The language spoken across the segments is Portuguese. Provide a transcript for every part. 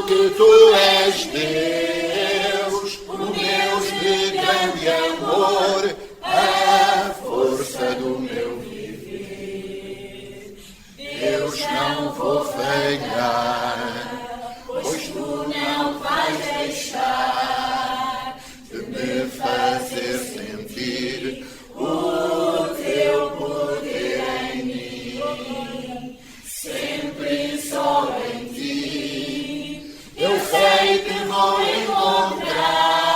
Que tu és Deus, o Deus de grande amor, a força do meu viver. Deus, não vou falhar, pois tu não vais deixar de me fazer sentir o teu poder em mim, sempre só em ti. Eu sei que vou encontrar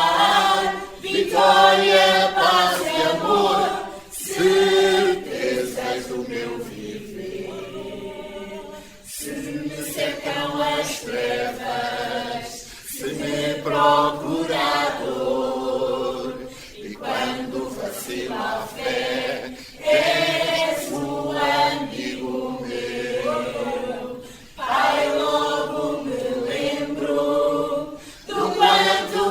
vitória, paz e amor, certezas do meu viver. Se me cercam as trevas, se me procura a dor, e quando vacila a fé, és o amigo meu. Pai, logo me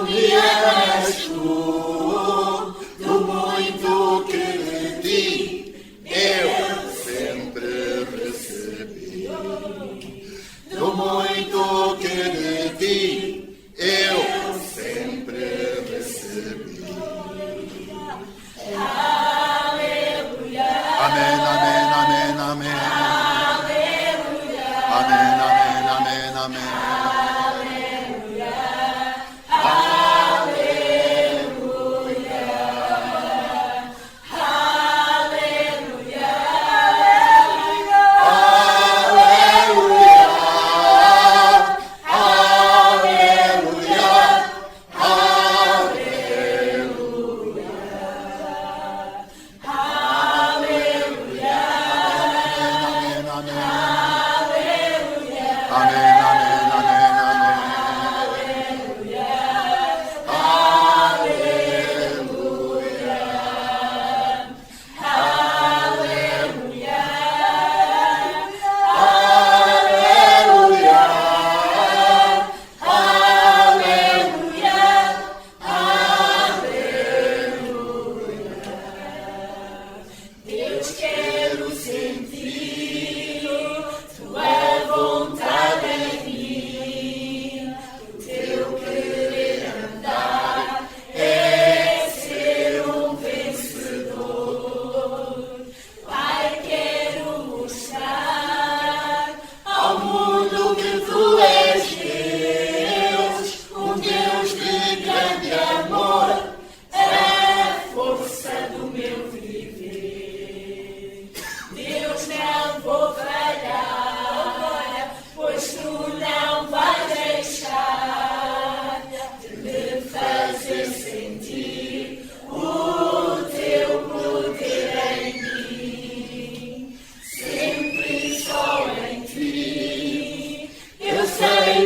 me amas tu, do muito que de ti eu sempre recebi. Do muito que de ti eu sempre recebi. Aleluia. Amém, amém, amém, amém. Aleluia. Amém, amém, amém, amém.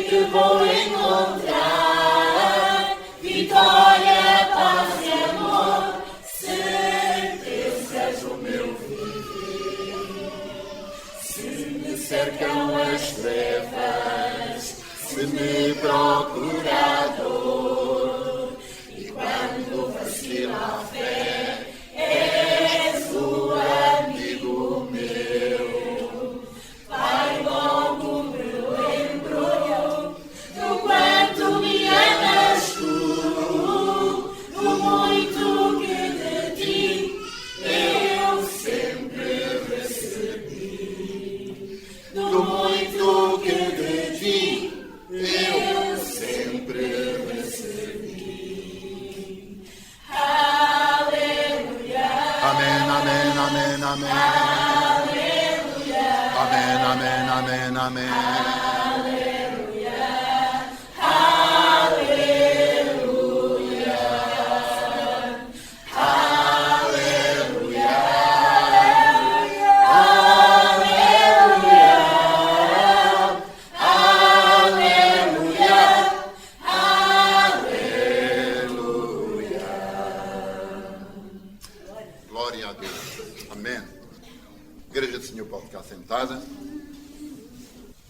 Que vou encontrar vitória, paz e amor, certezas do meu viver. Se me cercam as trevas, se me procura a dor, e quando vacila a fé, és o amigo meu. Pai, logo me lembro do quanto me amas tu, do muito que de ti eu sempre recebi. Do muito que de ti eu sempre recebi. Aleluia. Amém, amém, amém, amém. Aleluia. Amém, amém, amém, amém. Igreja do Senhor pode ficar sentada.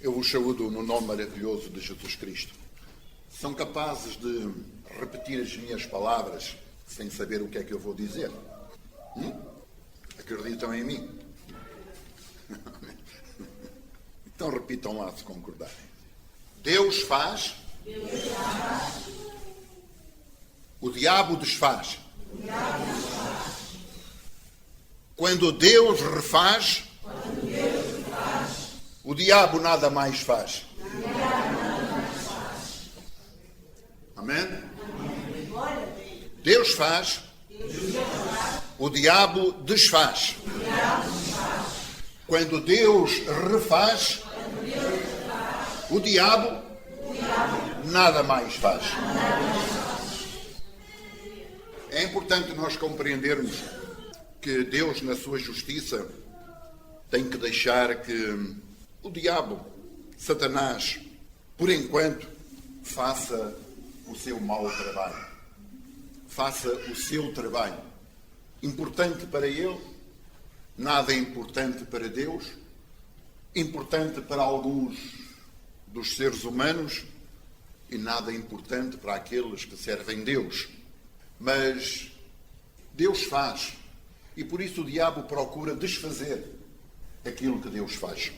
Eu vos saúdo no nome maravilhoso de Jesus Cristo. São capazes de repetir as minhas palavras sem saber o que é que eu vou dizer? Acreditam em mim? Então repitam lá se concordarem. Deus faz. O diabo desfaz. Quando Deus refaz, o diabo nada mais faz. Amém? Deus faz, o diabo desfaz. Quando Deus refaz, o diabo nada mais faz. É importante nós compreendermos que Deus, na sua justiça, tem que deixar que o diabo, Satanás, por enquanto, faça o seu mau trabalho. Faça o seu trabalho. Importante para ele, nada importante para Deus, importante para alguns dos seres humanos e nada importante para aqueles que servem Deus. Mas Deus faz, e por isso o diabo procura desfazer aquilo que Deus faz.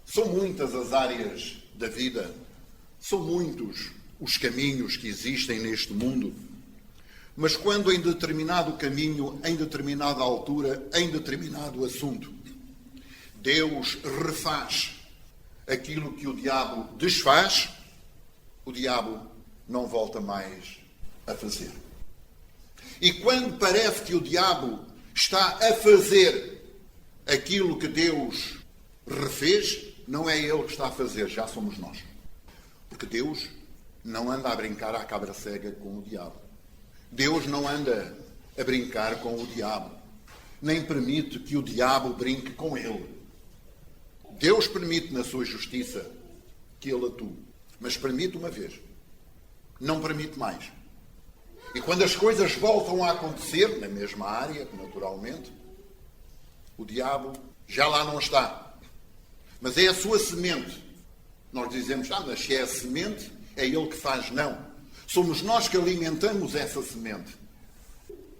São muitas as áreas da vida, são muitos os caminhos que existem neste mundo, mas quando em determinado caminho, em determinada altura, em determinado assunto, Deus refaz aquilo que o diabo desfaz, o diabo não volta mais a fazer. E quando parece que o diabo está a fazer aquilo que Deus refez, não é ele que está a fazer, já somos nós. Porque Deus não anda a brincar à cabra cega com o diabo. Deus não anda a brincar com o diabo. Nem permite que o diabo brinque com ele. Deus permite na sua justiça que ele atue. Mas permite uma vez. Não permite mais. E quando as coisas voltam a acontecer, na mesma área, naturalmente, o diabo já lá não está. Mas é a sua semente. Nós dizemos, mas se é a semente, é ele que faz. Não. Somos nós que alimentamos essa semente.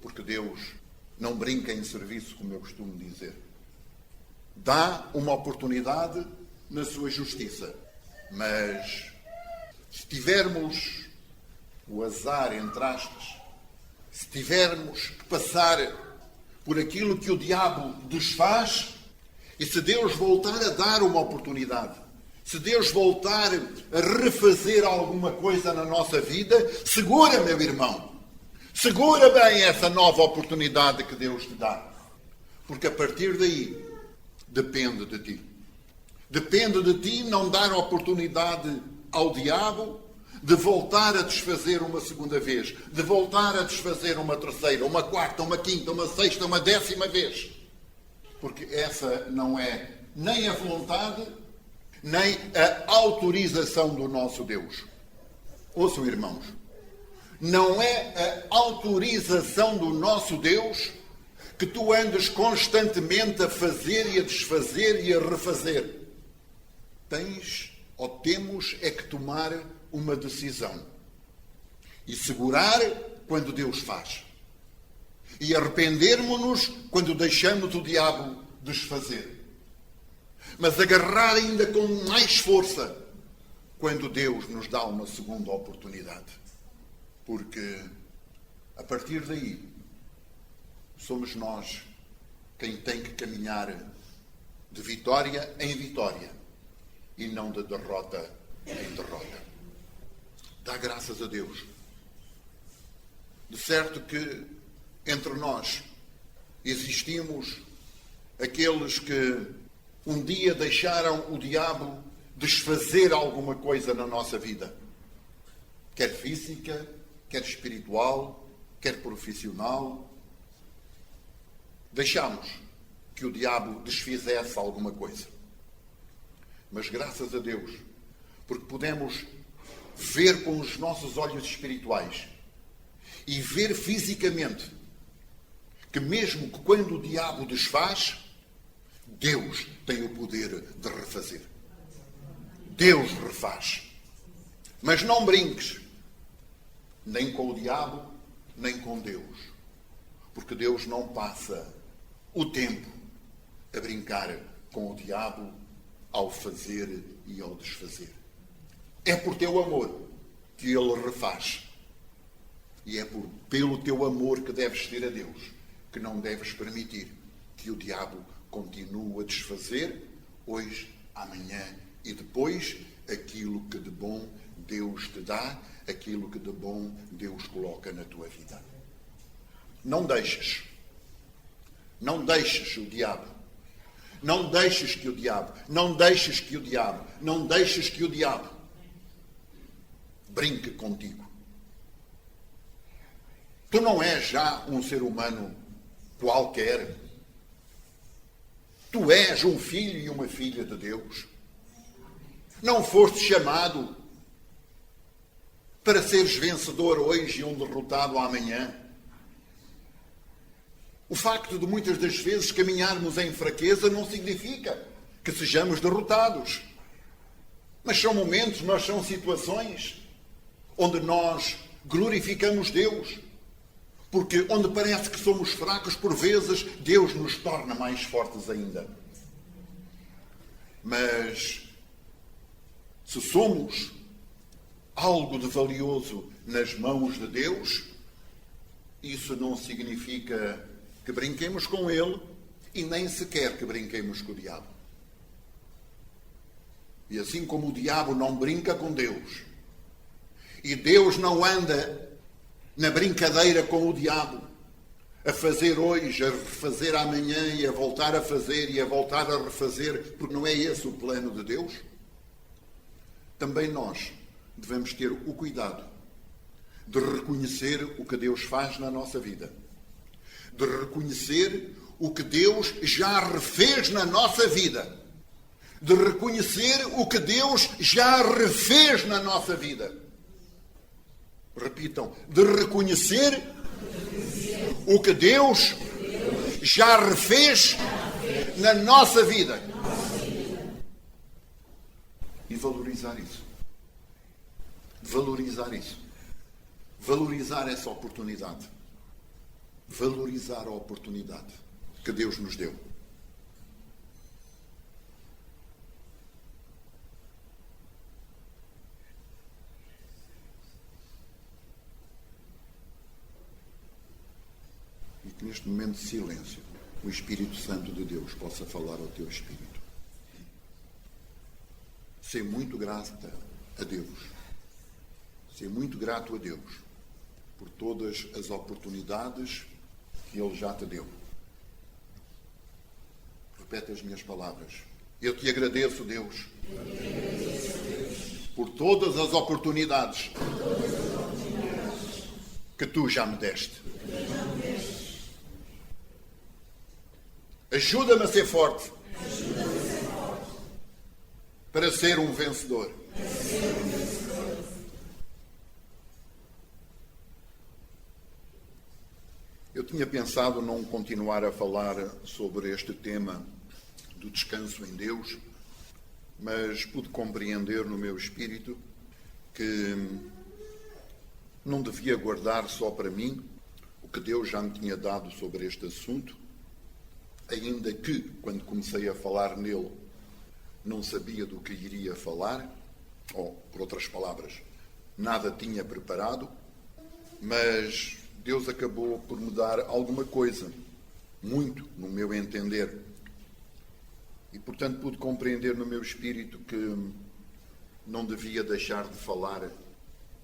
Porque Deus não brinca em serviço, como eu costumo dizer. Dá uma oportunidade na sua justiça. Mas se tivermos o azar, entre aspas, se tivermos que passar por aquilo que o diabo desfaz, e se Deus voltar a dar uma oportunidade, se Deus voltar a refazer alguma coisa na nossa vida, segura, meu irmão, segura bem essa nova oportunidade que Deus te dá. Porque a partir daí, depende de ti. Depende de ti não dar oportunidade ao diabo de voltar a desfazer uma segunda vez, de voltar a desfazer uma terceira, uma quarta, uma quinta, uma sexta, uma 10ª vez. Porque essa não é nem a vontade, nem a autorização do nosso Deus. Ouçam, irmãos, não é a autorização do nosso Deus que tu andes constantemente a fazer e a desfazer e a refazer. Tens, ou temos, é que tomar uma decisão. E segurar quando Deus faz. E arrependermos-nos quando deixamos o diabo desfazer. Mas agarrar ainda com mais força quando Deus nos dá uma segunda oportunidade. Porque a partir daí somos nós quem tem que caminhar de vitória em vitória e não de derrota em derrota. Dá graças a Deus. De certo que entre nós existimos aqueles que um dia deixaram o diabo desfazer alguma coisa na nossa vida. Quer física, quer espiritual, quer profissional. Deixamos que o diabo desfizesse alguma coisa. Mas graças a Deus, porque podemos ver com os nossos olhos espirituais e ver fisicamente que mesmo que quando o diabo desfaz, Deus tem o poder de refazer. Deus refaz. Mas não brinques, nem com o diabo, nem com Deus. Porque Deus não passa o tempo a brincar com o diabo ao fazer e ao desfazer. É por teu amor que Ele refaz. E é pelo teu amor que deves ter a Deus que não deves permitir que o diabo continue a desfazer hoje, amanhã e depois aquilo que de bom Deus te dá, aquilo que de bom Deus coloca na tua vida. Não deixes o diabo, não deixes que o diabo brinque contigo. Tu não és já um ser humano qualquer. Tu és um filho e uma filha de Deus. Não foste chamado para seres vencedor hoje e um derrotado amanhã. O facto de muitas das vezes caminharmos em fraqueza não significa que sejamos derrotados. Mas são momentos, são situações onde nós glorificamos Deus. Porque onde parece que somos fracos, por vezes, Deus nos torna mais fortes ainda. Mas, se somos algo de valioso nas mãos de Deus, isso não significa que brinquemos com Ele e nem sequer que brinquemos com o diabo. E assim como o diabo não brinca com Deus, e Deus não anda na brincadeira com o diabo, a fazer hoje, a refazer amanhã e a voltar a fazer e a voltar a refazer, porque não é esse o plano de Deus. Também nós devemos ter o cuidado de reconhecer o que Deus faz na nossa vida, de reconhecer o que Deus já refez na nossa vida, de reconhecer o que Deus já refez na nossa vida. Repitam, de reconhecer o que Deus já refez na nossa vida. E valorizar isso. Valorizar isso. Valorizar essa oportunidade. Valorizar a oportunidade que Deus nos deu. Que neste momento de silêncio, o Espírito Santo de Deus possa falar ao teu espírito. Ser muito grata a Deus. Ser muito grato a Deus por todas as oportunidades que Ele já te deu. Repete as minhas palavras. Eu te agradeço, Deus, por todas as oportunidades que Tu já me deste. Ajuda-me a ser forte para ser um vencedor. Eu tinha pensado não continuar a falar sobre este tema do descanso em Deus, mas pude compreender no meu espírito que não devia guardar só para mim o que Deus já me tinha dado sobre este assunto, ainda que, quando comecei a falar nele, não sabia do que iria falar, ou, por outras palavras, nada tinha preparado, mas Deus acabou por me dar alguma coisa, muito, no meu entender. E, portanto, pude compreender no meu espírito que não devia deixar de falar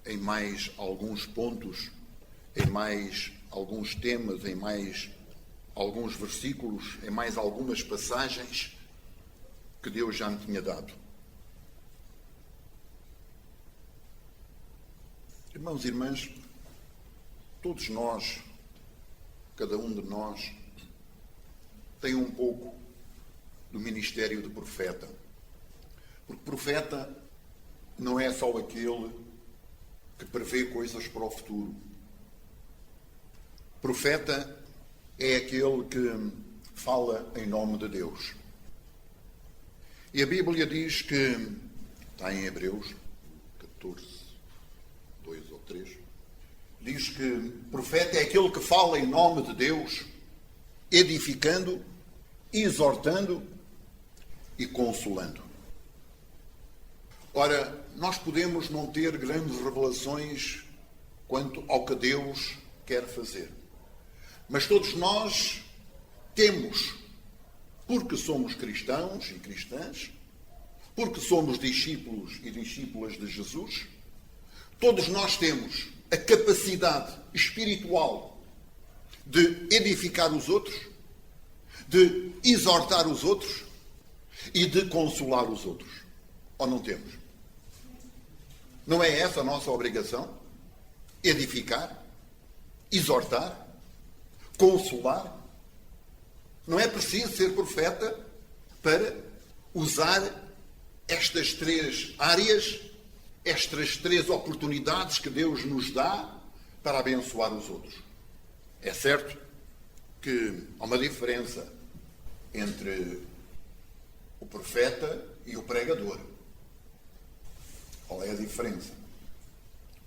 em mais alguns pontos, em mais alguns temas, em mais alguns versículos, em mais algumas passagens que Deus já me tinha dado. Irmãos e irmãs, todos nós, cada um de nós, tem um pouco do ministério de profeta. Porque profeta não é só aquele que prevê coisas para o futuro. Profeta é aquele que fala em nome de Deus. E a Bíblia diz que, está em Hebreus 14, 2 ou 3, diz que profeta é aquele que fala em nome de Deus, edificando, exortando e consolando. Ora, nós podemos não ter grandes revelações quanto ao que Deus quer fazer. Mas todos nós temos, porque somos cristãos e cristãs, porque somos discípulos e discípulas de Jesus, todos nós temos a capacidade espiritual de edificar os outros, de exortar os outros e de consolar os outros. Ou não temos? Não é essa a nossa obrigação? Edificar, exortar, consolar? Não é preciso ser profeta para usar estas três áreas, estas três oportunidades que Deus nos dá para abençoar os outros. É certo que há uma diferença entre o profeta e o pregador. Qual é a diferença?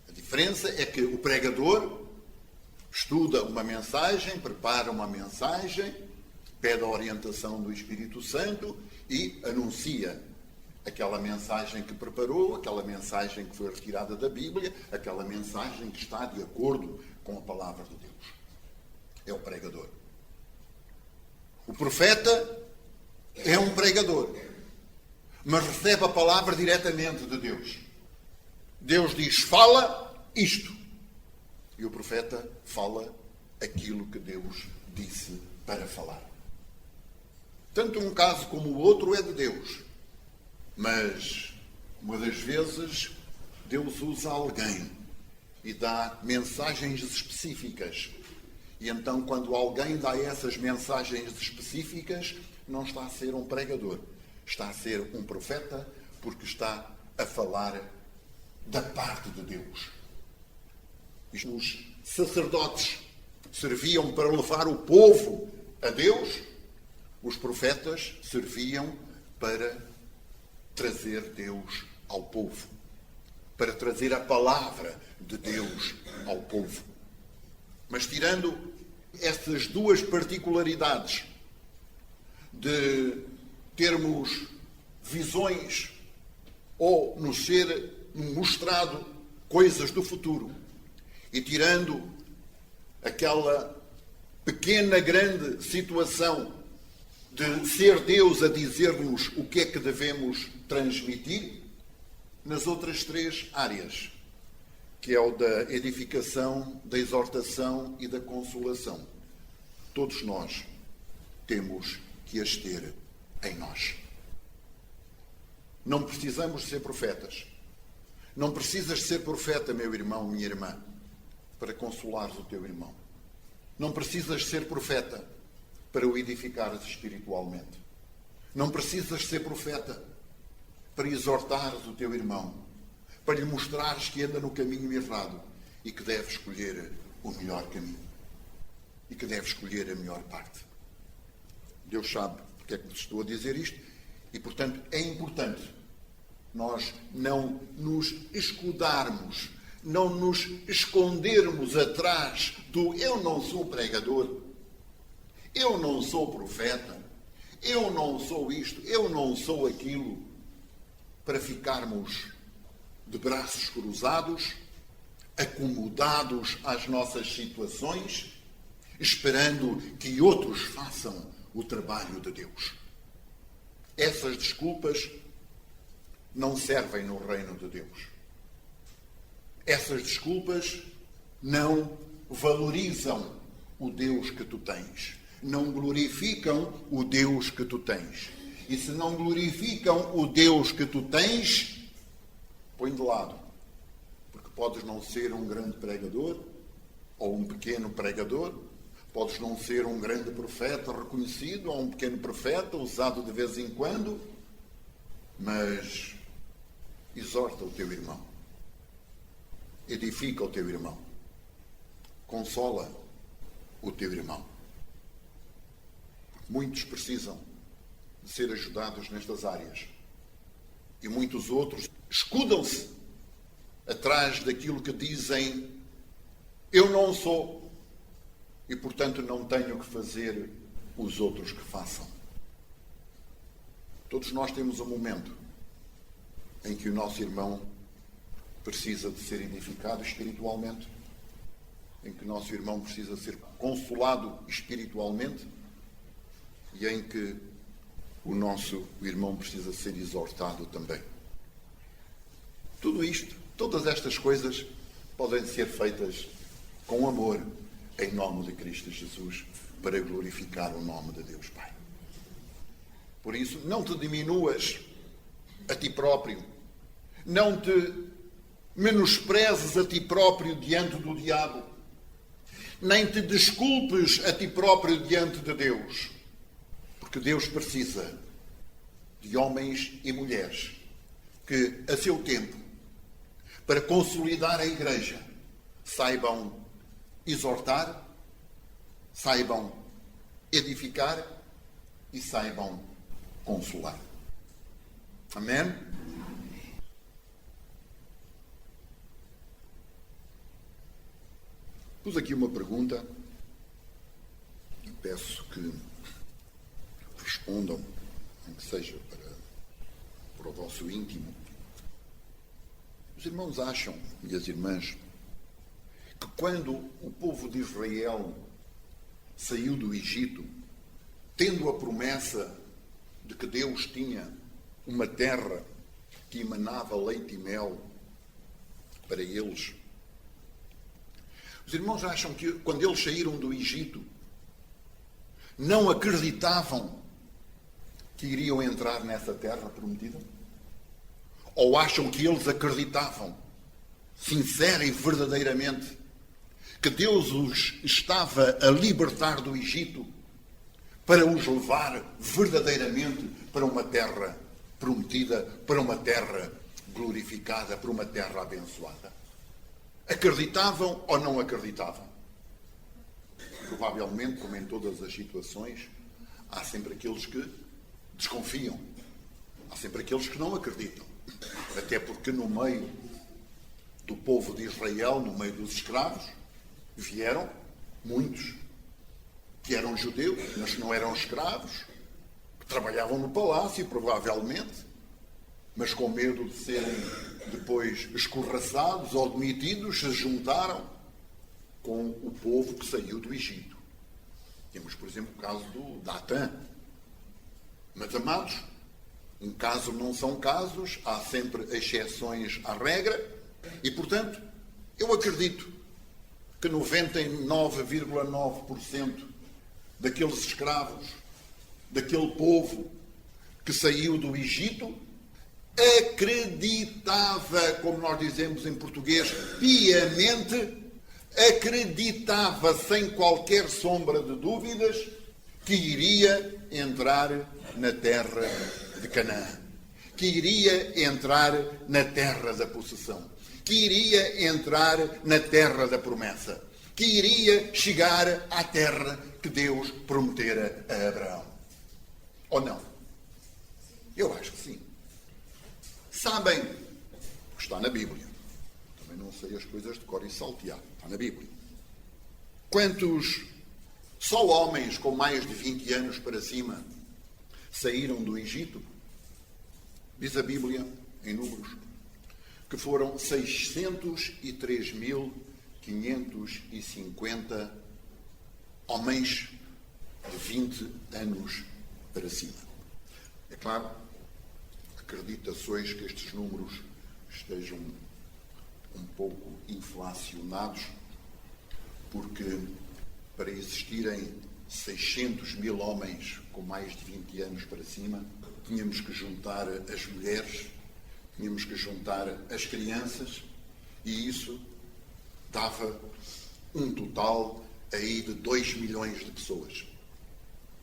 A diferença é que o pregador estuda uma mensagem, prepara uma mensagem, pede a orientação do Espírito Santo e anuncia aquela mensagem que preparou, aquela mensagem que foi retirada da Bíblia, aquela mensagem que está de acordo com a palavra de Deus. É o pregador. O profeta é um pregador, mas recebe a palavra diretamente de Deus. Deus diz, fala isto. E o profeta fala aquilo que Deus disse para falar. Tanto um caso como o outro é de Deus. Mas, uma das vezes, Deus usa alguém e dá mensagens específicas. E então, quando alguém dá essas mensagens específicas, não está a ser um pregador. Está a ser um profeta, porque está a falar da parte de Deus. Os sacerdotes serviam para levar o povo a Deus, os profetas serviam para trazer Deus ao povo, para trazer a palavra de Deus ao povo. Mas tirando estas duas particularidades de termos visões ou nos ser mostrado coisas do futuro, e tirando aquela pequena, grande situação de ser Deus a dizer-nos o que é que devemos transmitir, nas outras três áreas, que é o da edificação, da exortação e da consolação, todos nós temos que as ter em nós. Não precisamos ser profetas. Não precisas ser profeta, meu irmão, minha irmã, para consolares o teu irmão. Não precisas ser profeta para o edificares espiritualmente. Não precisas ser profeta para exortares o teu irmão, para lhe mostrares que anda no caminho errado e que deve escolher o melhor caminho e que deve escolher a melhor parte. Deus sabe porque é que vos estou a dizer isto e, portanto, é importante nós não nos escudarmos, não nos escondermos atrás do eu não sou pregador, eu não sou profeta, eu não sou isto, eu não sou aquilo, para ficarmos de braços cruzados, acomodados às nossas situações, esperando que outros façam o trabalho de Deus. Essas desculpas não servem no reino de Deus. Essas desculpas não valorizam o Deus que tu tens. Não glorificam o Deus que tu tens. E se não glorificam o Deus que tu tens, põe de lado. Porque podes não ser um grande pregador, ou um pequeno pregador, podes não ser um grande profeta reconhecido, ou um pequeno profeta usado de vez em quando, mas exorta o teu irmão. Edifica o teu irmão. Consola o teu irmão. Muitos precisam de ser ajudados nestas áreas. e muitos outros escudam-se atrás daquilo que dizem: eu não sou e, portanto, não tenho que fazer os outros que façam. Todos nós temos um momento em que o nosso irmão precisa de ser edificado espiritualmente, em que o nosso irmão precisa ser consolado espiritualmente e em que o nosso irmão precisa ser exortado também. Tudo isto, todas estas coisas podem ser feitas com amor em nome de Cristo Jesus, para glorificar o nome de Deus Pai. Por isso, não te diminuas a ti próprio, não te menosprezes a ti próprio diante do diabo, nem te desculpes a ti próprio diante de Deus, porque Deus precisa de homens e mulheres que, a seu tempo, para consolidar a Igreja, saibam exortar, saibam edificar e saibam consolar. Amém? Pus aqui uma pergunta e peço que respondam, nem que seja para o vosso íntimo. Os irmãos acham, e as irmãs, que quando o povo de Israel saiu do Egito, tendo a promessa de que Deus tinha uma terra que emanava leite e mel para eles, os irmãos acham que quando eles saíram do Egito, não acreditavam que iriam entrar nessa terra prometida? Ou acham que eles acreditavam, sincera e verdadeiramente, que Deus os estava a libertar do Egito para os levar verdadeiramente para uma terra prometida, para uma terra glorificada, para uma terra abençoada? Acreditavam ou não acreditavam? Provavelmente, como em todas as situações, há sempre aqueles que desconfiam. Há sempre aqueles que não acreditam. Até porque no meio do povo de Israel, no meio dos escravos, vieram muitos que eram judeus, mas que não eram escravos, que trabalhavam no palácio, provavelmente, mas com medo de serem depois escorraçados ou demitidos, se juntaram com o povo que saiu do Egito. Temos, por exemplo, o caso do Datã. Mas, amados, um caso não são casos, há sempre exceções à regra, e, portanto, eu acredito que 99,9% daqueles escravos, daquele povo que saiu do Egito, acreditava, como nós dizemos em português, piamente, acreditava sem qualquer sombra de dúvidas que iria entrar na terra de Canaã, que iria entrar na terra da possessão, que iria entrar na terra da promessa, que iria chegar à terra que Deus prometera a Abraão. Ou não? Eu acho que sim. Sabem, porque está na Bíblia. Também não sei as coisas de cor e salteado. Está na Bíblia. Quantos só homens com mais de 20 anos para cima saíram do Egito? Diz a Bíblia, em Números, que foram 603.550 homens de 20 anos para cima. É claro, acredita-se que estes números estejam um pouco inflacionados, porque para existirem 600.000 homens com mais de 20 anos para cima, tínhamos que juntar as mulheres, tínhamos que juntar as crianças, e isso dava um total aí de 2 milhões de pessoas.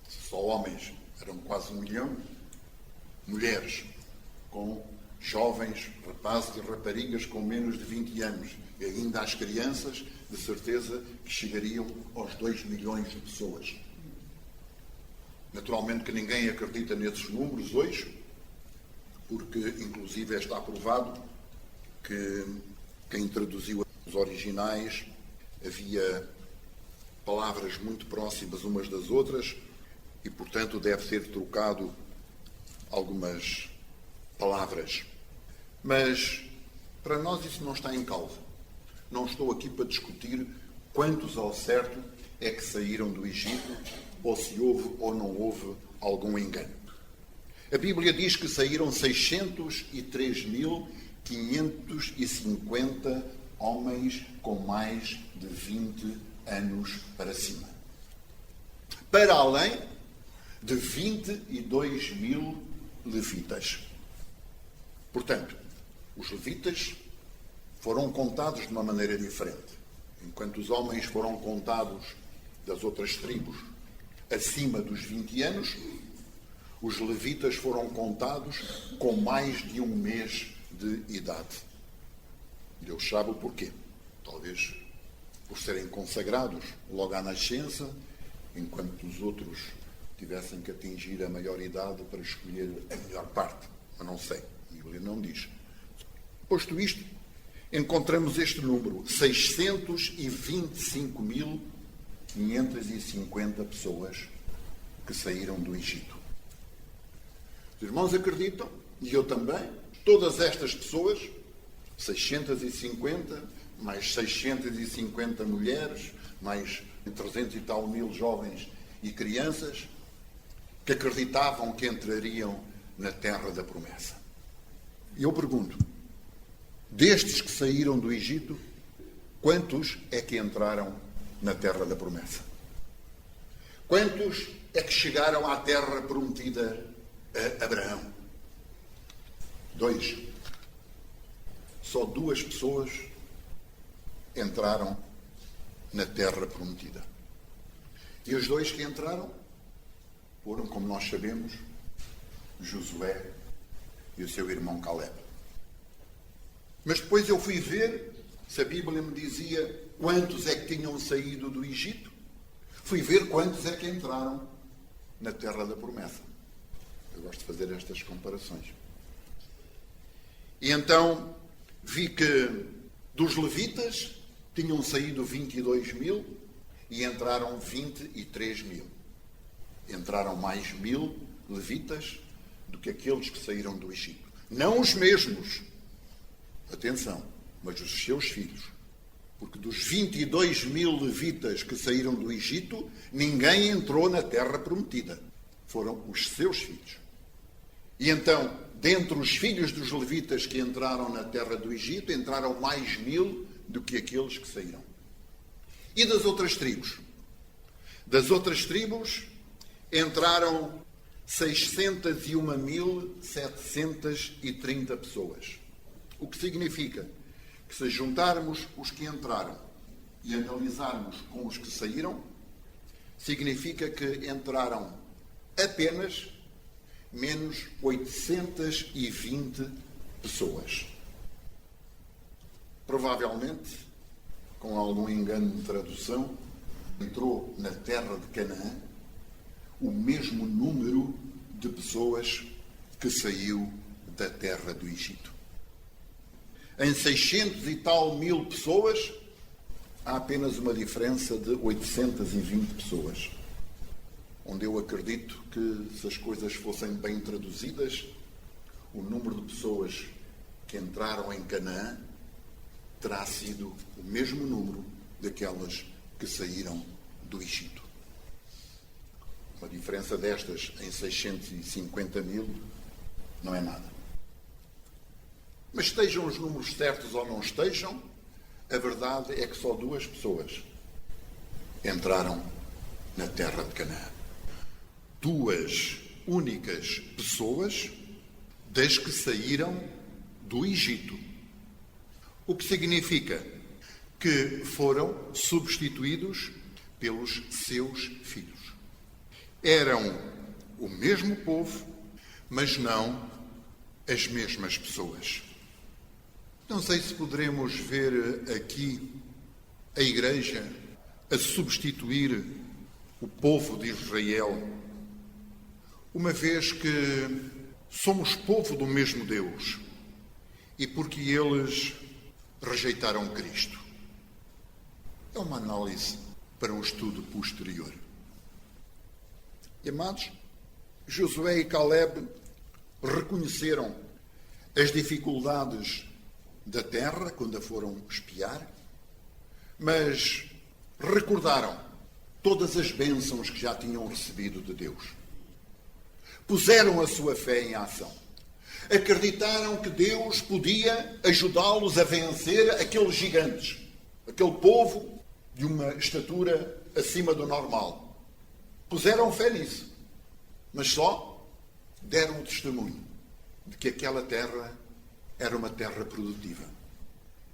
Só homens eram quase 1 milhão, mulheres com jovens, rapazes e raparigas com menos de 20 anos, e ainda as crianças, de certeza que chegariam aos 2 milhões de pessoas. Naturalmente que ninguém acredita nesses números hoje, porque inclusive está provado que quem traduziu os originais havia palavras muito próximas umas das outras e, portanto, deve ter trocado algumas palavras. Mas para nós isso não está em causa. Não estou aqui para discutir quantos ao certo é que saíram do Egito, ou se houve ou não houve algum engano. A Bíblia diz que saíram 603.550 homens com mais de 20 anos para cima. Para além de 22 mil levitas. Portanto, os levitas foram contados de uma maneira diferente. Enquanto os homens foram contados das outras tribos acima dos 20 anos, os levitas foram contados com mais de um mês de idade. Deus sabe o porquê. Talvez por serem consagrados logo à nascença, enquanto os outros tivessem que atingir a maior idade para escolher a melhor parte. Mas não sei, a Bíblia não diz. Posto isto, encontramos este número, 625.550 pessoas que saíram do Egito. Os irmãos acreditam, e eu também, todas estas pessoas, 650, mais 650 mulheres, mais 300 e tal mil jovens e crianças, que acreditavam que entrariam na terra da promessa. E eu pergunto, destes que saíram do Egito, quantos é que entraram na terra da promessa? Quantos é que chegaram à terra prometida a Abraão? 2. Só 2 pessoas entraram na terra prometida. E os 2 que entraram foram, como nós sabemos, Josué e o seu irmão Caleb. Mas depois eu fui ver se a Bíblia me dizia quantos é que tinham saído do Egito. Fui ver quantos é que entraram na terra da promessa. Eu gosto de fazer estas comparações. E então vi que dos levitas tinham saído 22 mil e entraram 23 mil. Entraram mais 1000 levitas do que aqueles que saíram do Egito. Não os mesmos, atenção, mas os seus filhos. Porque dos 22 mil levitas que saíram do Egito, ninguém entrou na terra prometida. Foram os seus filhos. E então, dentre os filhos dos levitas que entraram na terra do Egito, entraram mais 1000 do que aqueles que saíram. E das outras tribos? Das outras tribos entraram 601.730 pessoas. O que significa que, se juntarmos os que entraram e analisarmos com os que saíram, significa que entraram apenas menos 820 pessoas. Provavelmente, com algum engano de tradução, entrou na terra de Canaã o mesmo número de pessoas que saiu da terra do Egito. Em 600 e tal mil pessoas, há apenas uma diferença de 820 pessoas. Onde eu acredito que, se as coisas fossem bem traduzidas, o número de pessoas que entraram em Canaã terá sido o mesmo número daquelas que saíram do Egito. Uma diferença destas em 650 mil não é nada. Mas estejam os números certos ou não estejam, a verdade é que só 2 pessoas entraram na terra de Canaã. 2 únicas pessoas das que saíram do Egito. O que significa que foram substituídos pelos seus filhos. Eram o mesmo povo, mas não as mesmas pessoas. Não sei se poderemos ver aqui a Igreja a substituir o povo de Israel, uma vez que somos povo do mesmo Deus e porque eles rejeitaram Cristo. É uma análise para um estudo posterior. E, amados, Josué e Caleb reconheceram as dificuldades da terra quando a foram espiar, mas recordaram todas as bênçãos que já tinham recebido de Deus. Puseram a sua fé em ação. Acreditaram que Deus podia ajudá-los a vencer aqueles gigantes, aquele povo de uma estatura acima do normal. Puseram fé nisso, mas só deram o testemunho de que aquela terra era uma terra produtiva,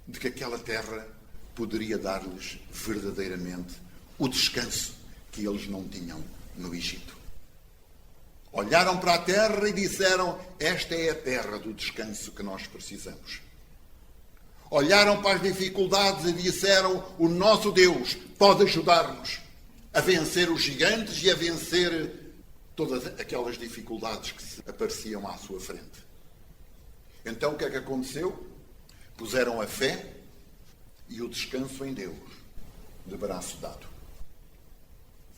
de que aquela terra poderia dar-lhes verdadeiramente o descanso que eles não tinham no Egito. Olharam para a terra e disseram: esta é a terra do descanso que nós precisamos. Olharam para as dificuldades e disseram: o nosso Deus pode ajudar-nos a vencer os gigantes e a vencer todas aquelas dificuldades que se apareciam à sua frente. Então o que é que aconteceu? Puseram a fé e o descanso em Deus, de braço dado.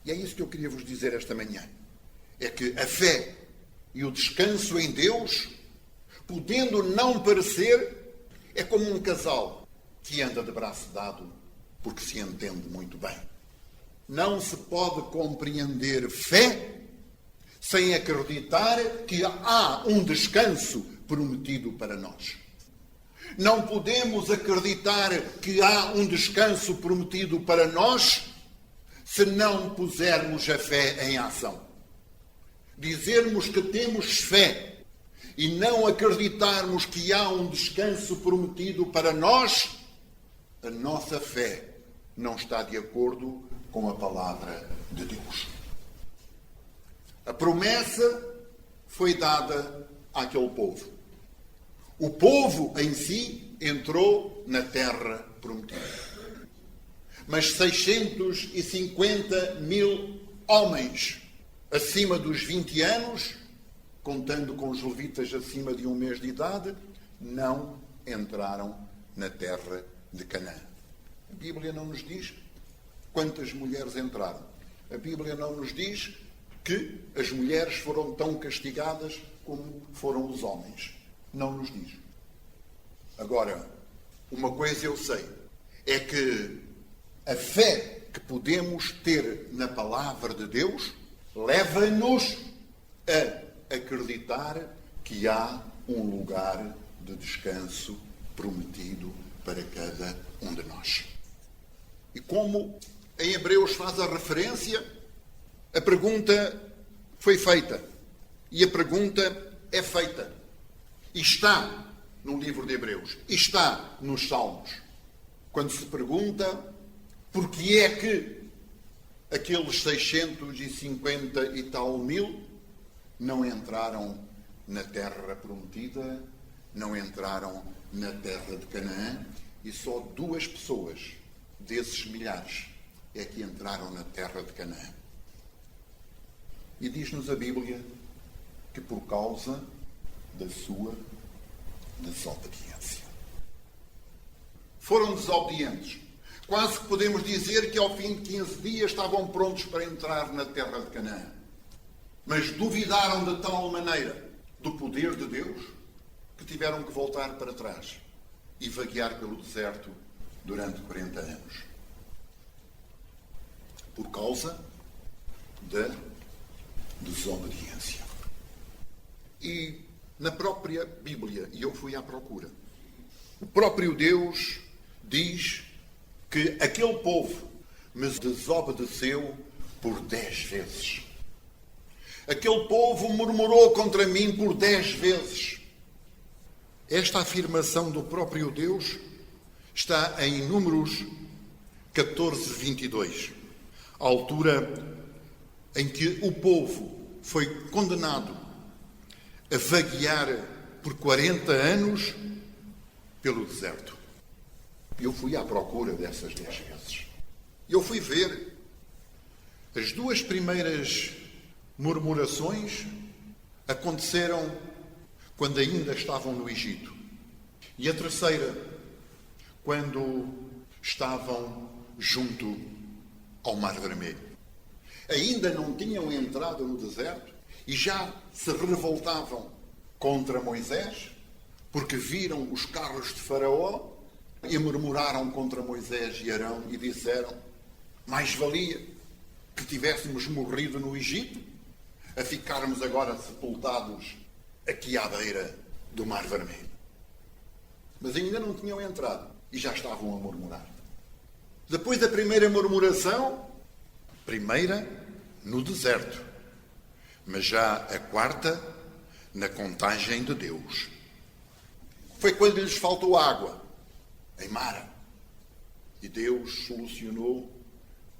E é isso que eu queria vos dizer esta manhã. É que a fé e o descanso em Deus, podendo não parecer, é como um casal que anda de braço dado porque se entende muito bem. Não se pode compreender fé sem acreditar que há um descanso prometido para nós. Não podemos acreditar que há um descanso prometido para nós se não pusermos a fé em ação. Dizermos que temos fé e não acreditarmos que há um descanso prometido para nós, a nossa fé não está de acordo com a palavra de Deus. A promessa foi dada àquele povo. O povo em si entrou na terra prometida. Mas 650 mil homens acima dos 20 anos, contando com os levitas acima de 1 mês de idade, não entraram na terra de Canaã. A Bíblia não nos diz quantas mulheres entraram. A Bíblia não nos diz que as mulheres foram tão castigadas como foram os homens. Não nos diz. Agora, uma coisa eu sei, é que a fé que podemos ter na palavra de Deus leva-nos a acreditar que há um lugar de descanso prometido para cada um de nós. E como em Hebreus faz a referência, a pergunta foi feita. E a pergunta é feita. E está no livro de Hebreus. E está nos Salmos. Quando se pergunta porque é que aqueles 650 e tal mil não entraram na terra prometida, não entraram na terra de Canaã, e só 2 pessoas desses milhares é que entraram na terra de Canaã. E diz-nos a Bíblia que por causa da sua desobediência. Foram desobedientes. Quase que podemos dizer que ao fim de 15 dias estavam prontos para entrar na terra de Canaã. Mas duvidaram de tal maneira do poder de Deus que tiveram que voltar para trás e vaguear pelo deserto durante 40 anos. Por causa da desobediência. E na própria Bíblia, e eu fui à procura, o próprio Deus diz que aquele povo me desobedeceu por 10 vezes. Aquele povo murmurou contra mim por 10 vezes. Esta afirmação do próprio Deus está em Números 14, 22. A altura em que o povo foi condenado a vaguear por 40 anos pelo deserto. Eu fui à procura dessas 10 vezes. Eu fui ver as 2 primeiras murmurações aconteceram quando ainda estavam no Egito. E a terceira, quando estavam junto ao Mar Vermelho. Ainda não tinham entrado no deserto e já se revoltavam contra Moisés, porque viram os carros de Faraó e murmuraram contra Moisés e Arão e disseram: mais valia que tivéssemos morrido no Egito a ficarmos agora sepultados aqui à beira do Mar Vermelho. Mas ainda não tinham entrado e já estavam a murmurar. Depois da primeira murmuração, primeira no deserto, mas já a quarta na contagem de Deus. Foi quando lhes faltou água em Mara. E Deus solucionou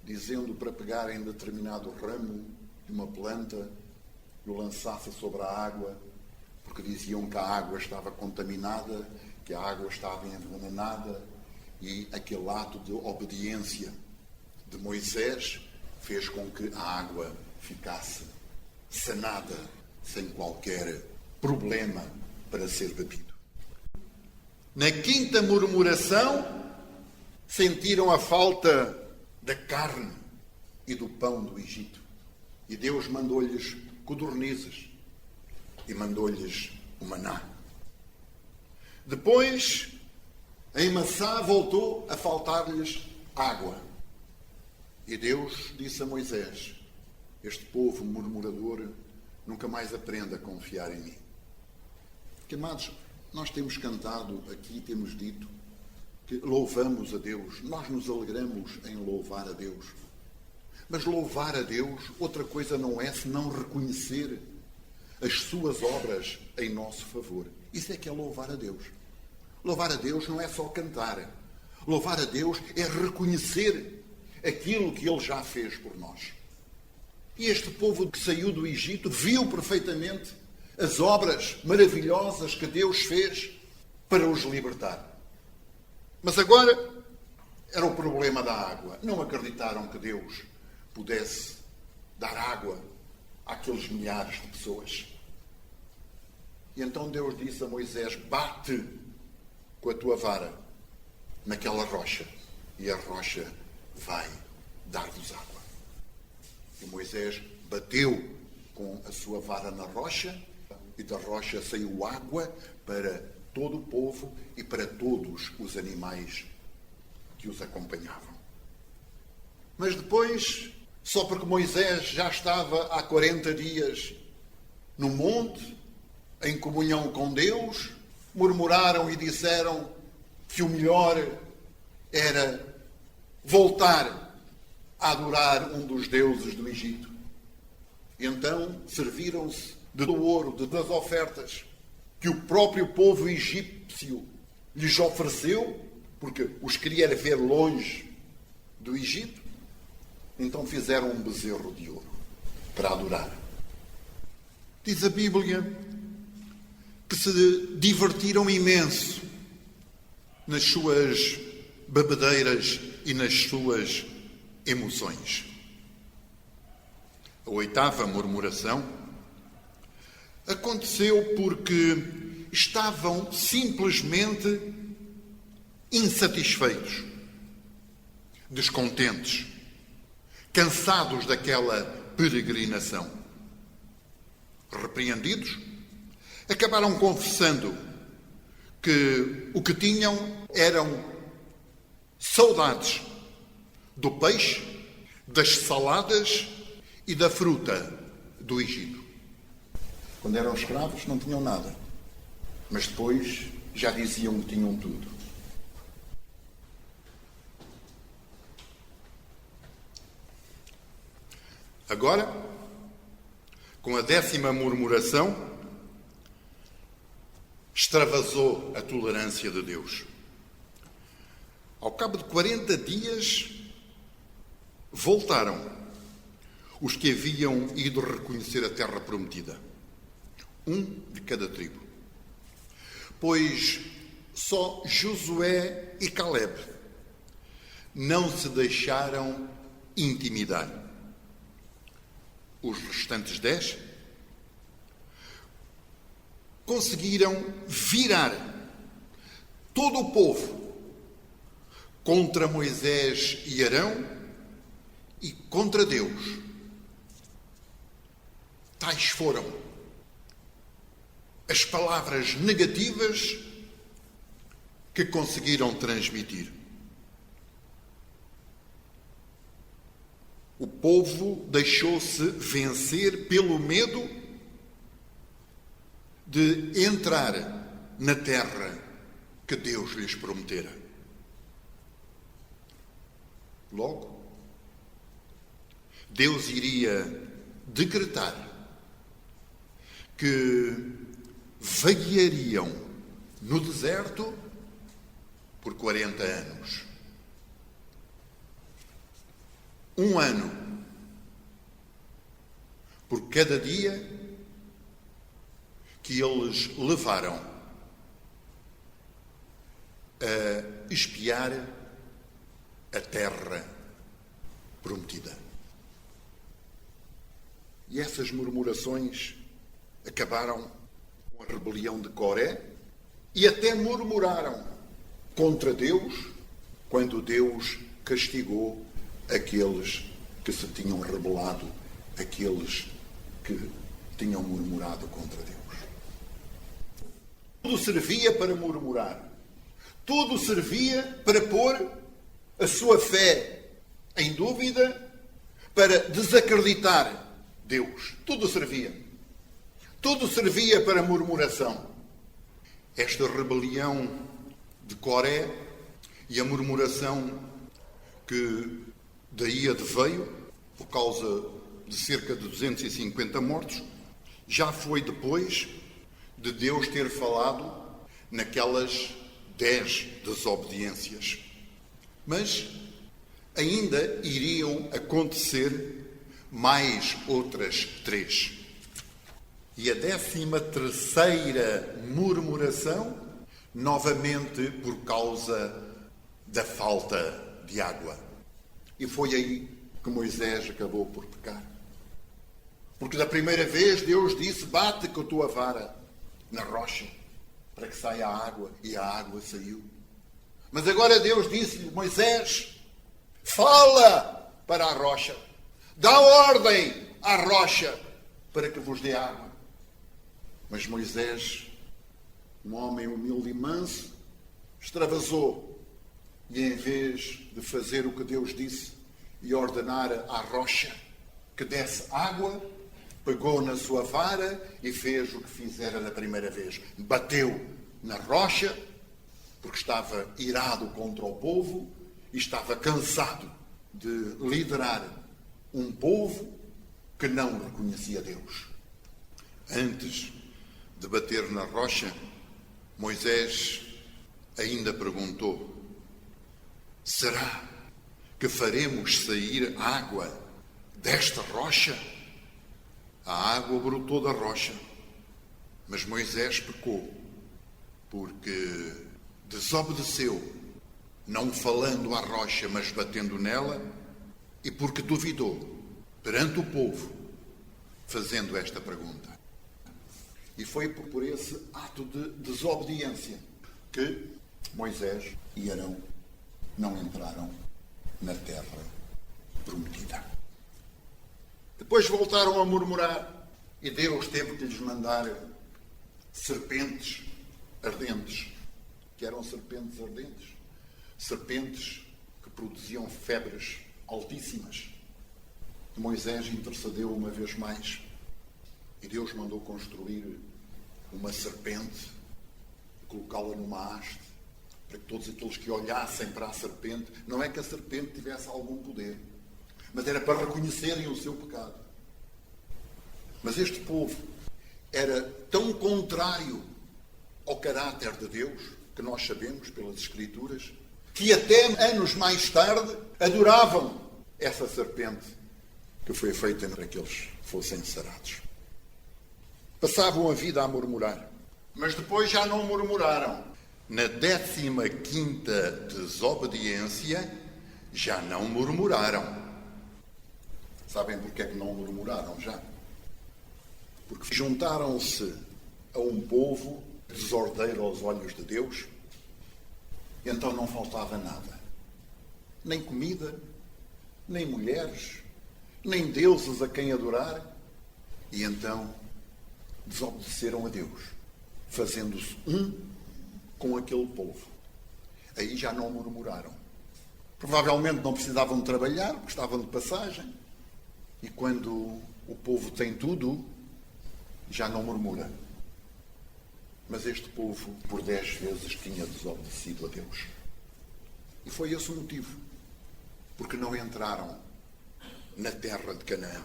dizendo para pegarem determinado ramo de uma planta e o lançasse sobre a água, porque diziam que a água estava contaminada, que a água estava envenenada, e aquele ato de obediência de Moisés fez com que a água ficasse sanada, sem qualquer problema para ser bebido. Na quinta murmuração, sentiram a falta da carne e do pão do Egito. E Deus mandou-lhes codornizes e mandou-lhes o maná. Depois, em Massá, voltou a faltar-lhes água. E Deus disse a Moisés: este povo murmurador nunca mais aprende a confiar em mim. Que, amados, nós temos cantado aqui, temos dito que louvamos a Deus, nós nos alegramos em louvar a Deus. Mas louvar a Deus, outra coisa não é senão reconhecer as suas obras em nosso favor. Isso é que é louvar a Deus. Louvar a Deus não é só cantar. Louvar a Deus é reconhecer aquilo que Ele já fez por nós. E este povo que saiu do Egito viu perfeitamente as obras maravilhosas que Deus fez para os libertar. Mas agora era o problema da água. Não acreditaram que Deus pudesse dar água àqueles milhares de pessoas. E então Deus disse a Moisés: bate com a tua vara naquela rocha e a rocha vai dar-vos água. E Moisés bateu com a sua vara na rocha e da rocha saiu água para todo o povo e para todos os animais que os acompanhavam. Mas depois, só porque Moisés já estava há 40 dias no monte, em comunhão com Deus, murmuraram e disseram que o melhor era voltar a adorar um dos deuses do Egito. E então serviram-se do ouro, das ofertas que o próprio povo egípcio lhes ofereceu, porque os queria ver longe do Egito. Então fizeram um bezerro de ouro para adorar. Diz a Bíblia que se divertiram imenso nas suas bebedeiras e nas suas emoções. A oitava murmuração aconteceu porque estavam simplesmente insatisfeitos, descontentes, cansados daquela peregrinação. Repreendidos, acabaram confessando que o que tinham eram saudades do peixe, das saladas e da fruta do Egito. Quando eram escravos não tinham nada, mas depois já diziam que tinham tudo. Agora, com a 10ª murmuração, extravasou a tolerância de Deus. Ao cabo de 40 dias, voltaram os que haviam ido reconhecer a terra prometida. Um de cada tribo. Pois só Josué e Caleb não se deixaram intimidar. Os restantes 10 conseguiram virar todo o povo contra Moisés e Arão e contra Deus. Tais foram as palavras negativas que conseguiram transmitir. O povo deixou-se vencer pelo medo de entrar na terra que Deus lhes prometera. Logo, Deus iria decretar que vagueariam no deserto por 40 anos. Um ano por cada dia que eles levaram a espiar a terra prometida. E essas murmurações acabaram com a rebelião de Coré e até murmuraram contra Deus quando Deus castigou aqueles que se tinham rebelado, aqueles que tinham murmurado contra Deus. Tudo servia para murmurar. Tudo servia para pôr a sua fé em dúvida, para desacreditar Deus. Tudo servia. Tudo servia para murmuração. Esta rebelião de Coré e a murmuração que daí adveio, por causa de cerca de 250 mortos, já foi depois de Deus ter falado naquelas 10 desobediências. Mas ainda iriam acontecer mais outras 3. E a 13ª murmuração, novamente por causa da falta de água. E foi aí que Moisés acabou por pecar. Porque da primeira vez Deus disse: bate com a tua vara na rocha para que saia a água, e a água saiu. Mas agora Deus disse-lhe: Moisés, fala para a rocha, dá ordem à rocha para que vos dê água. Mas Moisés, um homem humilde e manso, extravasou e, em vez de fazer o que Deus disse e ordenar à rocha que desse água, pegou na sua vara e fez o que fizera da primeira vez. Bateu na rocha, porque estava irado contra o povo e estava cansado de liderar um povo que não reconhecia Deus. Antes de bater na rocha, Moisés ainda perguntou: será que faremos sair água desta rocha? A água brotou da rocha, mas Moisés pecou, porque desobedeceu, não falando à rocha, mas batendo nela, e porque duvidou perante o povo, fazendo esta pergunta. E foi por esse ato de desobediência que Moisés e Arão não entraram na terra prometida. Depois voltaram a murmurar e Deus teve que lhes mandar serpentes ardentes. Que eram serpentes ardentes? Serpentes que produziam febres altíssimas. Moisés intercedeu uma vez mais e Deus mandou construir uma serpente e colocá-la numa haste para que todos aqueles que olhassem para a serpente, não é que a serpente tivesse algum poder, mas era para reconhecerem o seu pecado. Mas este povo era tão contrário ao caráter de Deus, que nós sabemos pelas Escrituras, que até anos mais tarde adoravam essa serpente que foi feita para que eles fossem sarados. Passavam a vida a murmurar, mas depois já não murmuraram. Na 15ª desobediência, já não murmuraram. Sabem porque é que não murmuraram já? Porque juntaram-se a um povo desordeiro aos olhos de Deus. Então não faltava nada. Nem comida, nem mulheres, nem deuses a quem adorar. E então desobedeceram a Deus, fazendo-se um com aquele povo. Aí já não murmuraram. Provavelmente não precisavam trabalhar, porque estavam de passagem. E quando o povo tem tudo, já não murmura. Mas este povo, por 10 vezes, tinha desobedecido a Deus. E foi esse o motivo. Porque não entraram na terra de Canaã.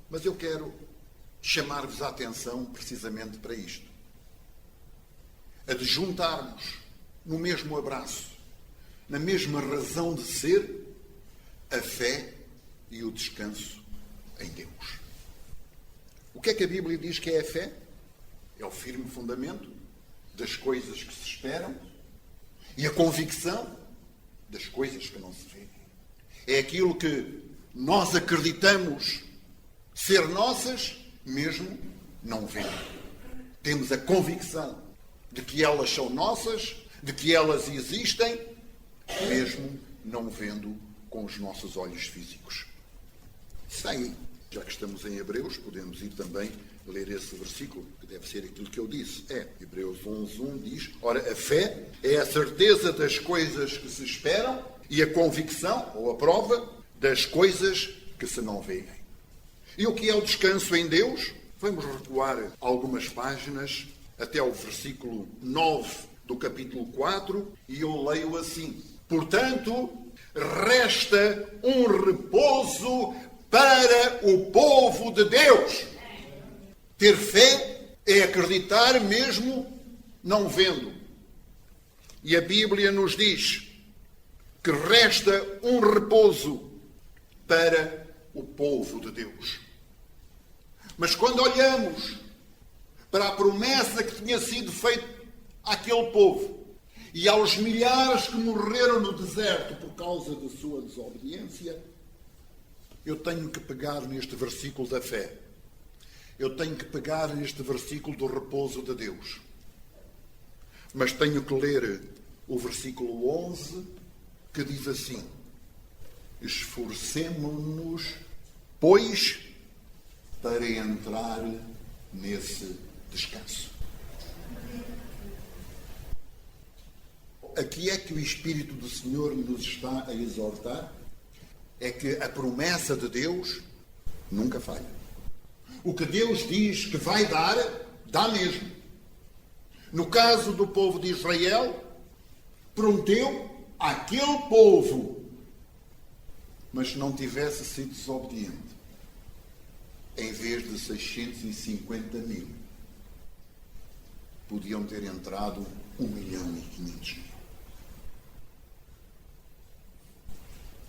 Mas eu quero chamar-vos a atenção precisamente para isto. A de juntarmos no mesmo abraço, na mesma razão de ser, a fé e o descanso em Deus. O que é que a Bíblia diz que é a fé? É o firme fundamento das coisas que se esperam e a convicção das coisas que não se veem. É aquilo que nós acreditamos ser nossas, mesmo não vendo. Temos a convicção de que elas são nossas, de que elas existem, mesmo não vendo com os nossos olhos físicos. Está aí. Já que estamos em Hebreus, podemos ir também ler esse versículo, que deve ser aquilo que eu disse. Hebreus 11:1 diz: ora, a fé é a certeza das coisas que se esperam e a convicção, ou a prova, das coisas que se não veem. E o que é o descanso em Deus? Vamos recuar algumas páginas até ao versículo 9 do capítulo 4, e eu leio assim: portanto, resta um repouso para o povo de Deus. Ter fé é acreditar mesmo não vendo. E a Bíblia nos diz que resta um repouso para o povo de Deus. Mas quando olhamos para a promessa que tinha sido feita àquele povo e aos milhares que morreram no deserto por causa da sua desobediência, eu tenho que pegar neste versículo da fé. Eu tenho que pegar neste versículo do repouso de Deus. Mas tenho que ler o versículo 11, que diz assim: esforcemo-nos, pois, para entrar nesse descanso. Aqui é que o Espírito do Senhor nos está a exortar, é que a promessa de Deus nunca falha. O que Deus diz que vai dar, dá mesmo. No caso do povo de Israel, prometeu àquele povo, mas se não tivesse sido desobediente, em vez de 650.000, podiam ter entrado 1.500.000.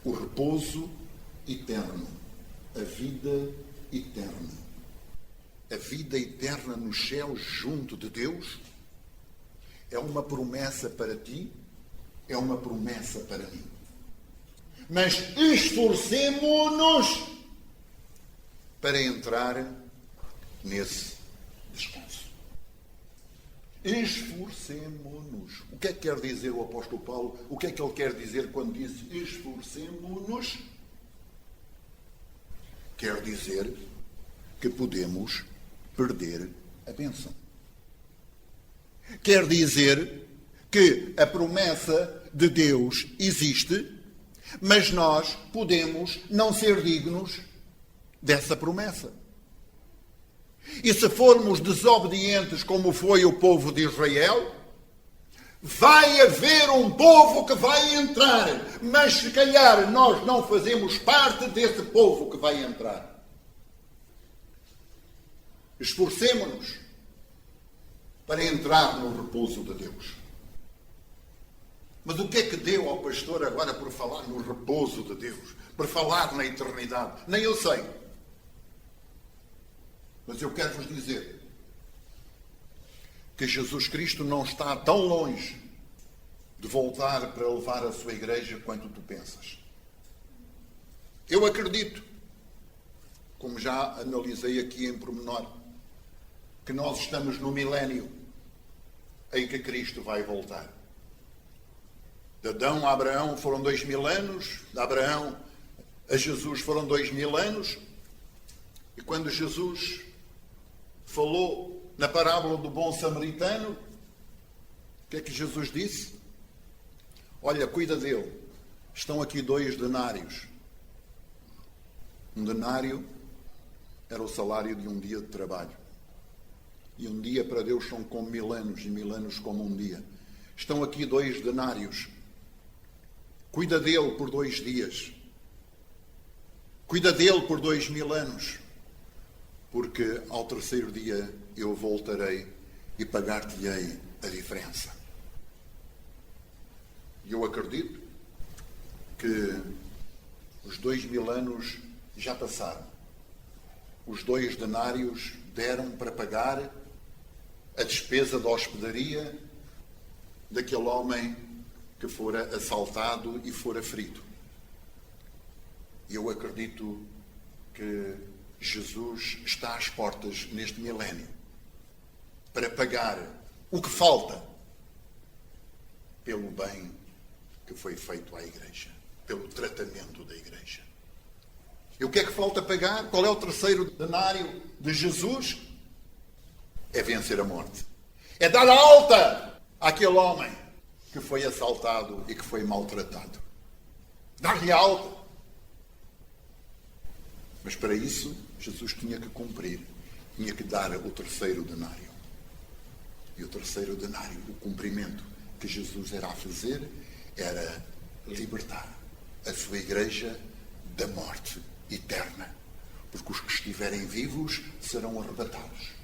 O repouso eterno, a vida eterna. A vida eterna nos céus junto de Deus é uma promessa para ti, é uma promessa para mim. Mas esforcemo-nos para entrar nesse descanso. Esforcemo-nos. O que é que quer dizer o apóstolo Paulo? O que é que ele quer dizer quando diz esforcemo-nos? Quer dizer que podemos perder a bênção. Quer dizer que a promessa de Deus existe, mas nós podemos não ser dignos dessa promessa. E se formos desobedientes como foi o povo de Israel, vai haver um povo que vai entrar, mas se calhar nós não fazemos parte desse povo que vai entrar. Esforcemo-nos para entrar no repouso de Deus. Mas o que é que deu ao pastor agora por falar no repouso de Deus? Por falar na eternidade? Nem eu sei. Mas eu quero vos dizer que Jesus Cristo não está tão longe de voltar para levar a sua igreja quanto tu pensas. Eu acredito, como já analisei aqui em pormenor, que nós estamos no milénio em que Cristo vai voltar. De Adão a Abraão foram 2000 anos, de Abraão a Jesus foram 2000 anos, e quando Jesus falou na parábola do bom samaritano, o que é que Jesus disse? Olha, cuida dele, estão aqui 2 denários. Um denário era o salário de um dia de trabalho. E um dia para Deus são como 1000 anos, e 1000 anos como um dia. Estão aqui 2 denários. Cuida dele por 2 dias. Cuida dele por 2000 anos. Porque ao terceiro dia eu voltarei e pagar-te-ei a diferença. E eu acredito que os 2000 anos já passaram. Os 2 denários deram para pagar a despesa da hospedaria daquele homem que fora assaltado e fora ferido. Eu acredito que Jesus está às portas neste milénio para pagar o que falta pelo bem que foi feito à Igreja, pelo tratamento da Igreja. E o que é que falta pagar? Qual é o terceiro denário de Jesus? É vencer a morte. É dar alta àquele homem que foi assaltado e que foi maltratado. Dar-lhe alta. Mas para isso, Jesus tinha que cumprir, tinha que dar o terceiro denário. E o terceiro denário, o cumprimento que Jesus era a fazer, era libertar a sua Igreja da morte eterna. Porque os que estiverem vivos serão arrebatados.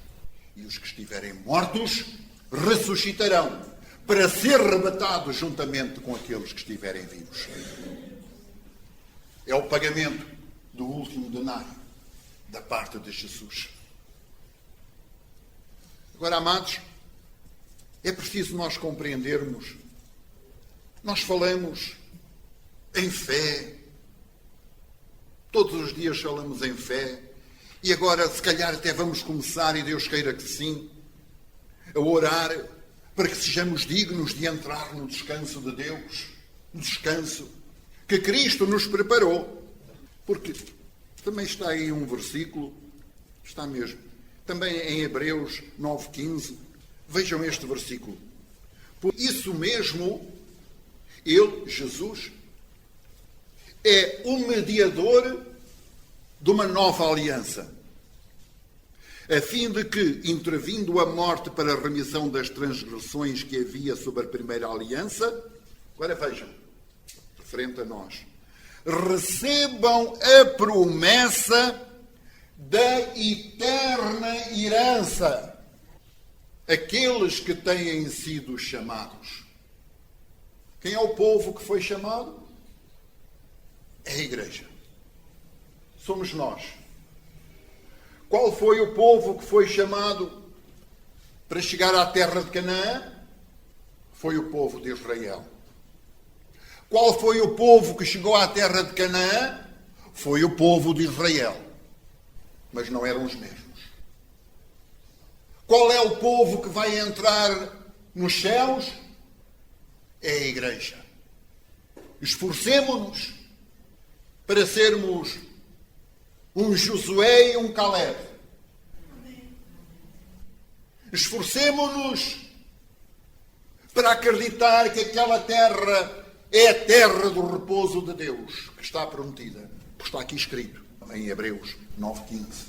E os que estiverem mortos ressuscitarão para ser arrebatados juntamente com aqueles que estiverem vivos. É o pagamento do último denário da parte de Jesus. Agora, amados, é preciso nós compreendermos. Nós falamos em fé. Todos os dias falamos em fé. E agora, se calhar, até vamos começar, e Deus queira que sim, a orar para que sejamos dignos de entrar no descanso de Deus. No descanso que Cristo nos preparou. Porque também está aí um versículo, está mesmo, também em Hebreus 9,15. Vejam este versículo. Por isso mesmo, Ele, Jesus, é o mediador de uma nova aliança, a fim de que, intervindo a morte para a remissão das transgressões que havia sobre a primeira aliança, agora vejam, referente a nós, recebam a promessa da eterna herança, aqueles que têm sido chamados. Quem é o povo que foi chamado? É a Igreja. Somos nós. Qual foi o povo que foi chamado para chegar à terra de Canaã? Foi o povo de Israel. Qual foi o povo que chegou à terra de Canaã? Foi o povo de Israel. Mas não eram os mesmos. Qual é o povo que vai entrar nos céus? É a Igreja. Esforcemo-nos para sermos um Josué e um Caleb. Esforcemo-nos para acreditar que aquela terra é a terra do repouso de Deus, que está prometida. Está aqui escrito em Hebreus 9,15.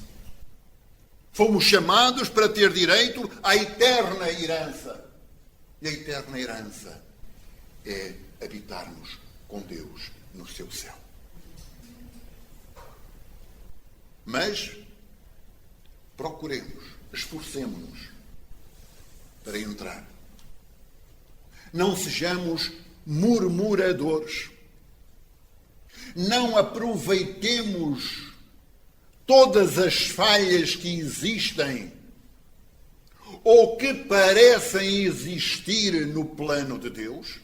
Fomos chamados para ter direito à eterna herança. E a eterna herança é habitarmos com Deus no seu céu. Mas procuremos, esforcemo-nos para entrar. Não sejamos murmuradores. Não aproveitemos todas as falhas que existem ou que parecem existir no plano de Deus,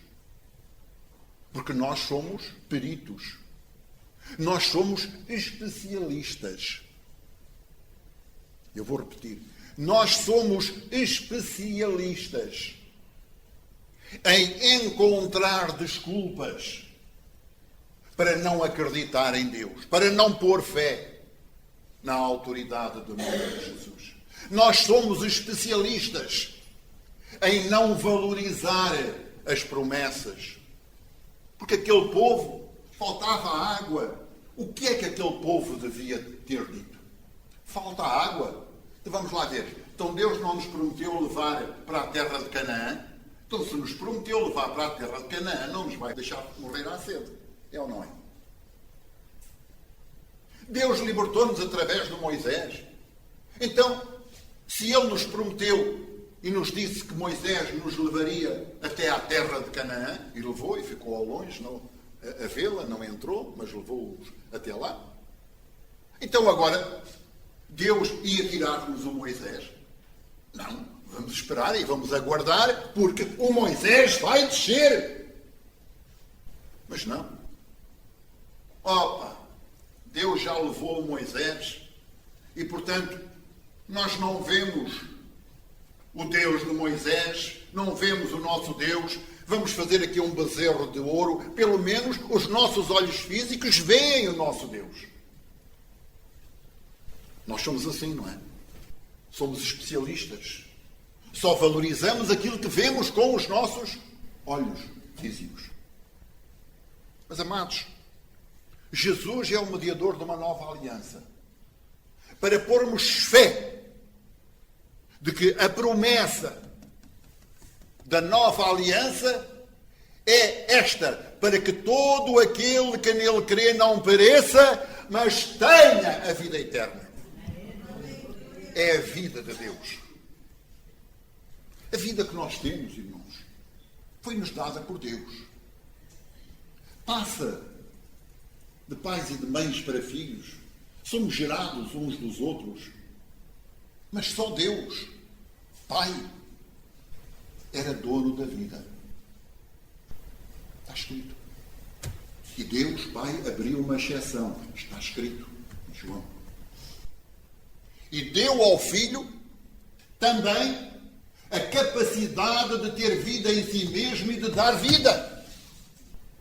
porque nós somos peritos. Nós somos especialistas. Eu vou repetir. Nós somos especialistas em encontrar desculpas para não acreditar em Deus, para não pôr fé na autoridade do nome de Jesus. Nós somos especialistas em não valorizar as promessas. Porque aquele povo, faltava água. O que é que aquele povo devia ter dito? Falta água? Então vamos lá ver. Então Deus não nos prometeu levar para a terra de Canaã. Então se nos prometeu levar para a terra de Canaã, não nos vai deixar morrer à sede. É ou não é? Deus libertou-nos através de Moisés. Então, se Ele nos prometeu e nos disse que Moisés nos levaria até à terra de Canaã, e levou e ficou ao longe, não, a vê-la, não entrou, mas levou-os até lá. Então agora, Deus ia tirar-nos o Moisés? Não, vamos esperar e vamos aguardar, porque o Moisés vai descer. Mas não. Opa, Deus já levou o Moisés e, portanto, nós não vemos o Deus de Moisés, não vemos o nosso Deus. Vamos fazer aqui um bezerro de ouro. Pelo menos os nossos olhos físicos veem o nosso Deus. Nós somos assim, não é? Somos especialistas. Só valorizamos aquilo que vemos com os nossos olhos físicos. Mas, amados, Jesus é o mediador de uma nova aliança. Para pormos fé de que a promessa da nova aliança é esta, para que todo aquele que nele crê não pereça, mas tenha a vida eterna. É a vida de Deus. A vida que nós temos, irmãos, foi-nos dada por Deus. Passa de pais e de mães para filhos. Somos gerados uns dos outros. Mas só Deus, Pai, era dono da vida. Está escrito. E Deus, Pai, abriu uma exceção. Está escrito em João. E deu ao Filho também a capacidade de ter vida em si mesmo e de dar vida.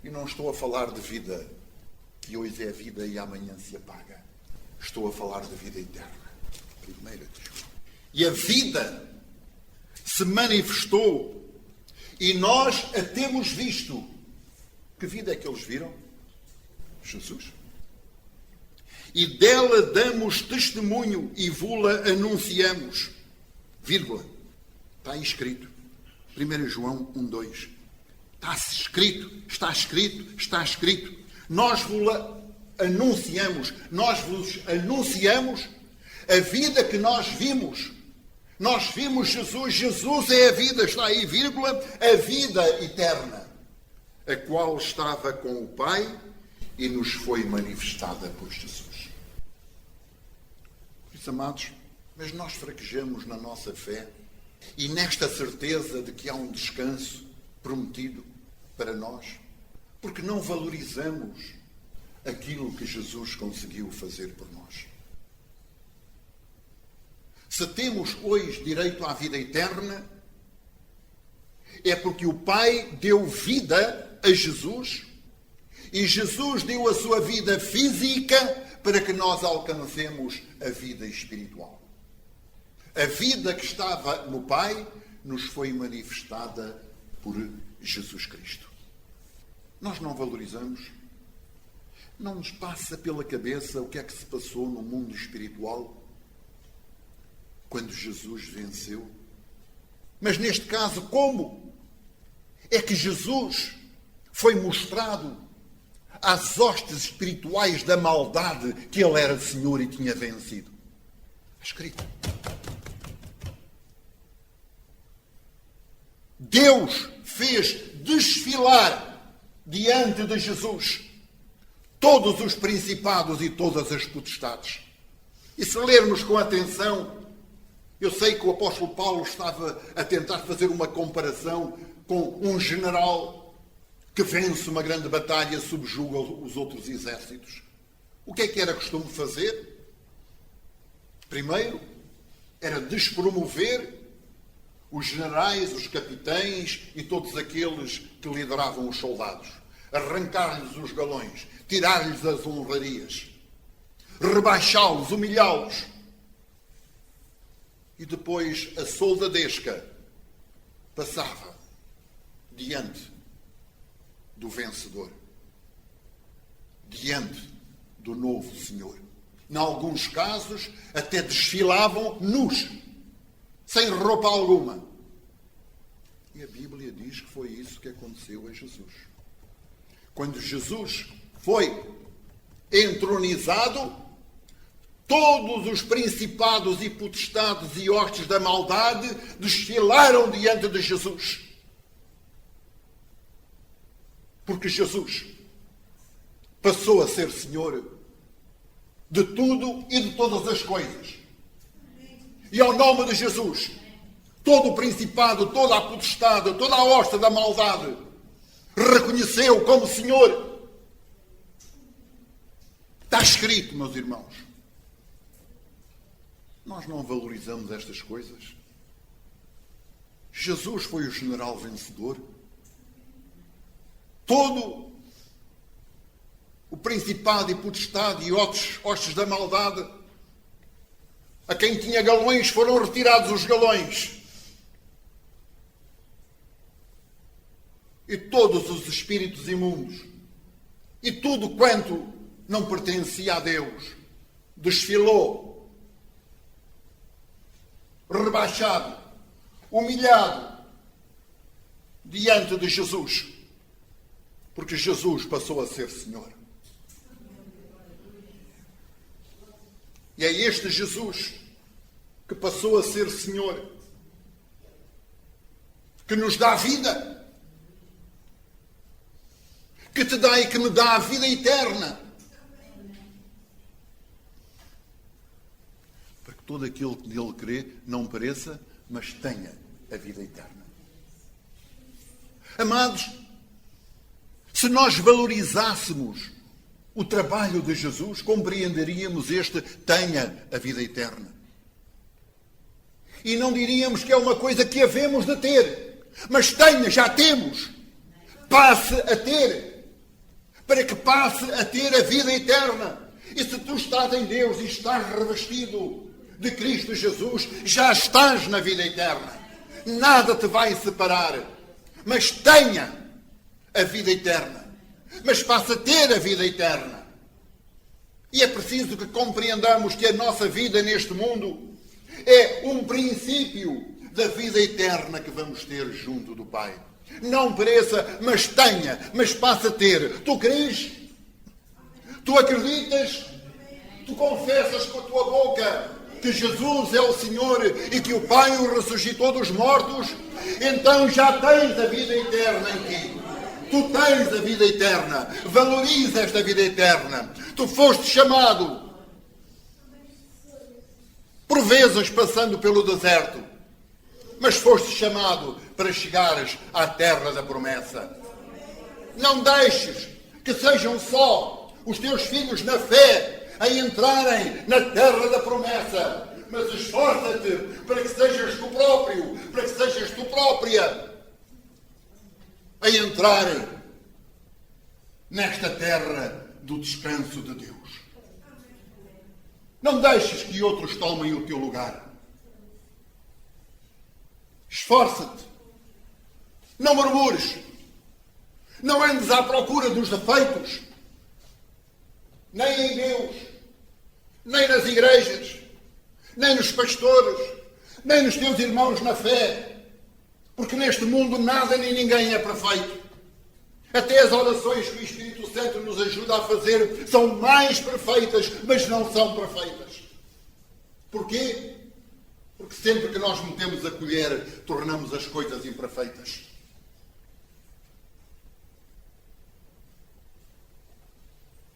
E não estou a falar de vida que hoje é vida e amanhã se apaga. Estou a falar de vida eterna. Primeira de João. E a vida se manifestou e nós a temos visto. Que vida é que eles viram? Jesus. E dela damos testemunho e vô-la anunciamos. Vírgula. Está aí escrito. 1 João 1:2. Está escrito, está escrito, está escrito. Nós vô-la anunciamos. Nós vos anunciamos a vida que nós vimos. Nós vimos Jesus. Jesus é a vida, está aí, vírgula, a vida eterna, a qual estava com o Pai e nos foi manifestada por Jesus. Por isso, amados, mas nós fraquejamos na nossa fé e nesta certeza de que há um descanso prometido para nós, porque não valorizamos aquilo que Jesus conseguiu fazer por nós. Se temos hoje direito à vida eterna, é porque o Pai deu vida a Jesus e Jesus deu a sua vida física para que nós alcancemos a vida espiritual. A vida que estava no Pai nos foi manifestada por Jesus Cristo. Nós não valorizamos. Não nos passa pela cabeça o que é que se passou no mundo espiritual quando Jesus venceu. Mas neste caso, como é que Jesus foi mostrado às hostes espirituais da maldade que ele era Senhor e tinha vencido? Está escrito. Deus fez desfilar diante de Jesus todos os principados e todas as potestades. E se lermos com atenção, eu sei que o apóstolo Paulo estava a tentar fazer uma comparação com um general que vence uma grande batalha e subjuga os outros exércitos. O que é que era costume fazer? Primeiro, era despromover os generais, os capitães e todos aqueles que lideravam os soldados. Arrancar-lhes os galões, tirar-lhes as honrarias, rebaixá-los, humilhá-los. E depois a soldadesca passava diante do vencedor, diante do novo Senhor. Em alguns casos, até desfilavam nus, sem roupa alguma. E a Bíblia diz que foi isso que aconteceu a Jesus. Quando Jesus foi entronizado, todos os principados e potestades e hostes da maldade desfilaram diante de Jesus. Porque Jesus passou a ser Senhor de tudo e de todas as coisas. E ao nome de Jesus, todo o principado, toda a potestade, toda a hoste da maldade reconheceu como Senhor. Está escrito, meus irmãos. Nós não valorizamos estas coisas. Jesus foi o general vencedor. Todo o principado e potestade e hostes da maldade, a quem tinha galões, foram retirados os galões. E todos os espíritos imundos e tudo quanto não pertencia a Deus desfilou, rebaixado, humilhado diante de Jesus, porque Jesus passou a ser Senhor. E é este Jesus que passou a ser Senhor, que nos dá vida, que te dá e que me dá a vida eterna. Para que todo aquele que nele crê não pereça, mas tenha a vida eterna. Amados, se nós valorizássemos o trabalho de Jesus, compreenderíamos este tenha a vida eterna. E não diríamos que é uma coisa que havemos de ter, mas tenha, já temos. Passe a ter, para que passe a ter a vida eterna. E se tu estás em Deus e estás revestido de Cristo Jesus, já estás na vida eterna. Nada te vai separar. Mas tenha a vida eterna. Mas passe a ter a vida eterna. E é preciso que compreendamos que a nossa vida neste mundo é um princípio da vida eterna que vamos ter junto do Pai. Não pereça, mas tenha, mas passe a ter. Tu crês? Tu acreditas? Tu confessas com a tua boca que Jesus é o Senhor e que o Pai o ressuscitou dos mortos? Então já tens a vida eterna em ti. Tu tens a vida eterna. Valoriza esta vida eterna. Tu foste chamado, por vezes passando pelo deserto, mas foste chamado para chegares à terra da promessa. Não deixes que sejam só os teus filhos na fé a entrarem na terra da promessa, mas esforça-te para que sejas tu próprio, para que sejas tu própria a entrarem nesta terra do descanso de Deus. Não deixes que outros tomem o teu lugar. Esforça-te. Não murmures. Não andes à procura dos defeitos. Nem em Deus. Nem nas igrejas. Nem nos pastores. Nem nos teus irmãos na fé. Porque neste mundo nada nem ninguém é perfeito. Até as orações que o Espírito Santo nos ajuda a fazer são mais perfeitas, mas não são perfeitas. Porquê? Porque sempre que nós metemos a colher, tornamos as coisas imperfeitas.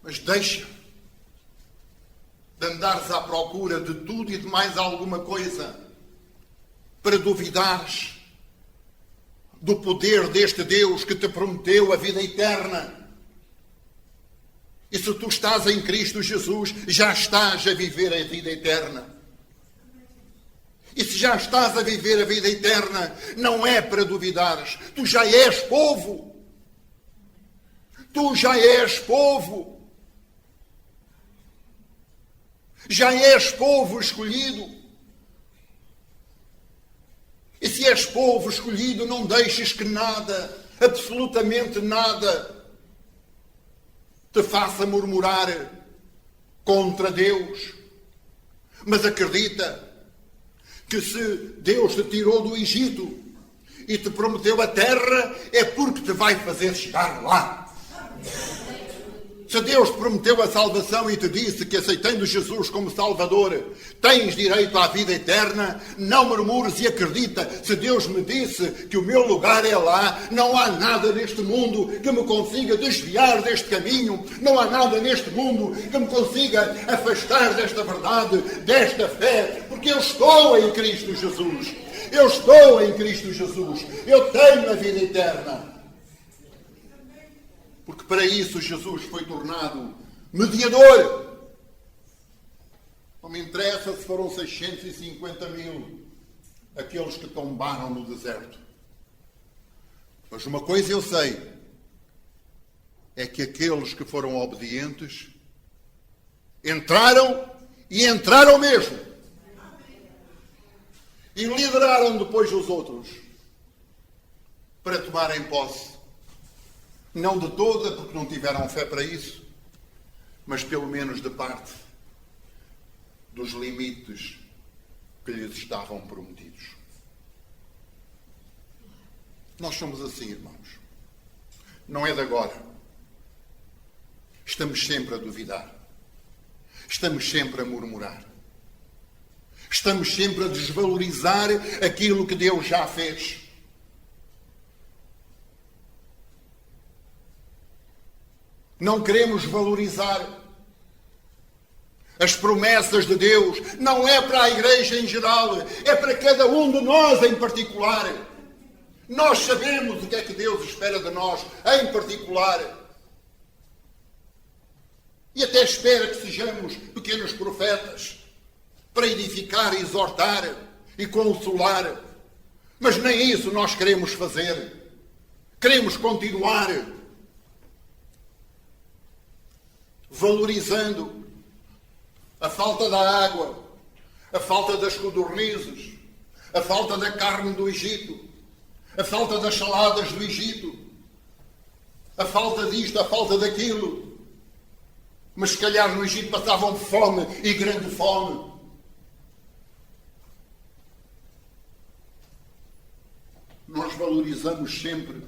Mas deixa de andares à procura de tudo e de mais alguma coisa para duvidares do poder deste Deus que te prometeu a vida eterna. E se tu estás em Cristo Jesus, já estás a viver a vida eterna. E se já estás a viver a vida eterna, não é para duvidares. Tu já és povo. Tu já és povo. Já és povo escolhido. E se és povo escolhido, não deixes que nada, absolutamente nada, te faça murmurar contra Deus. Mas acredita que se Deus te tirou do Egito e te prometeu a terra, é porque te vai fazer chegar lá. Se Deus te prometeu a salvação e te disse que, aceitando Jesus como Salvador, tens direito à vida eterna, não murmures e acredita. Se Deus me disse que o meu lugar é lá, não há nada neste mundo que me consiga desviar deste caminho, não há nada neste mundo que me consiga afastar desta verdade, desta fé, porque eu estou em Cristo Jesus. Eu estou em Cristo Jesus. Eu tenho a vida eterna. Porque para isso Jesus foi tornado mediador. Não me interessa se foram 650 mil aqueles que tombaram no deserto. Mas uma coisa eu sei, é que aqueles que foram obedientes entraram e entraram mesmo. E lideraram depois os outros para tomarem posse. Não de toda, porque não tiveram fé para isso, mas pelo menos de parte dos limites que lhes estavam prometidos. Nós somos assim, irmãos. Não é de agora. Estamos sempre a duvidar. Estamos sempre a murmurar. Estamos sempre a desvalorizar aquilo que Deus já fez. Não queremos valorizar as promessas de Deus. Não é para a igreja em geral, é para cada um de nós em particular. Nós sabemos o que é que Deus espera de nós em particular. E até espera que sejamos pequenos profetas para edificar, exortar e consolar. Mas nem isso nós queremos fazer. Queremos continuar valorizando a falta da água, a falta das codornizes, a falta da carne do Egito, a falta das saladas do Egito, a falta disto, a falta daquilo. Mas se calhar no Egito passavam fome e grande fome. Nós valorizamos sempre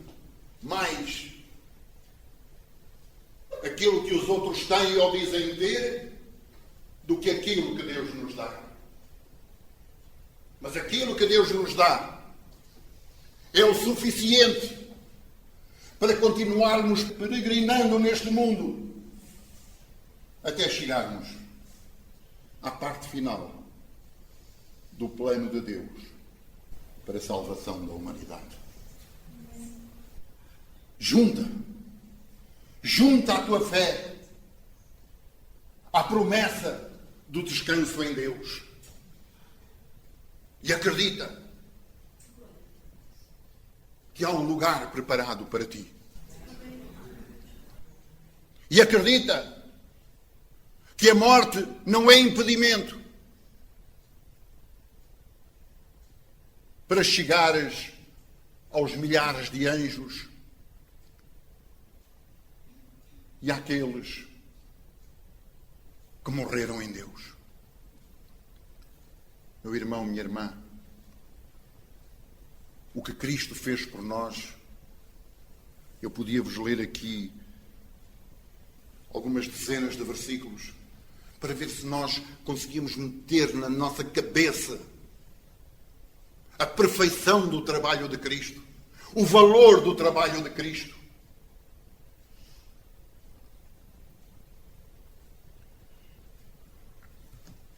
mais aquilo que os outros têm ou dizem ter do que aquilo que Deus nos dá. Mas aquilo que Deus nos dá é o suficiente para continuarmos peregrinando neste mundo até chegarmos à parte final do plano de Deus para a salvação da humanidade. Junta a tua fé à promessa do descanso em Deus. E acredita que há um lugar preparado para ti. E acredita que a morte não é impedimento para chegares aos milhares de anjos e àqueles que morreram em Deus. Meu irmão, minha irmã, o que Cristo fez por nós, eu podia-vos ler aqui algumas dezenas de versículos para ver se nós conseguimos meter na nossa cabeça a perfeição do trabalho de Cristo, o valor do trabalho de Cristo.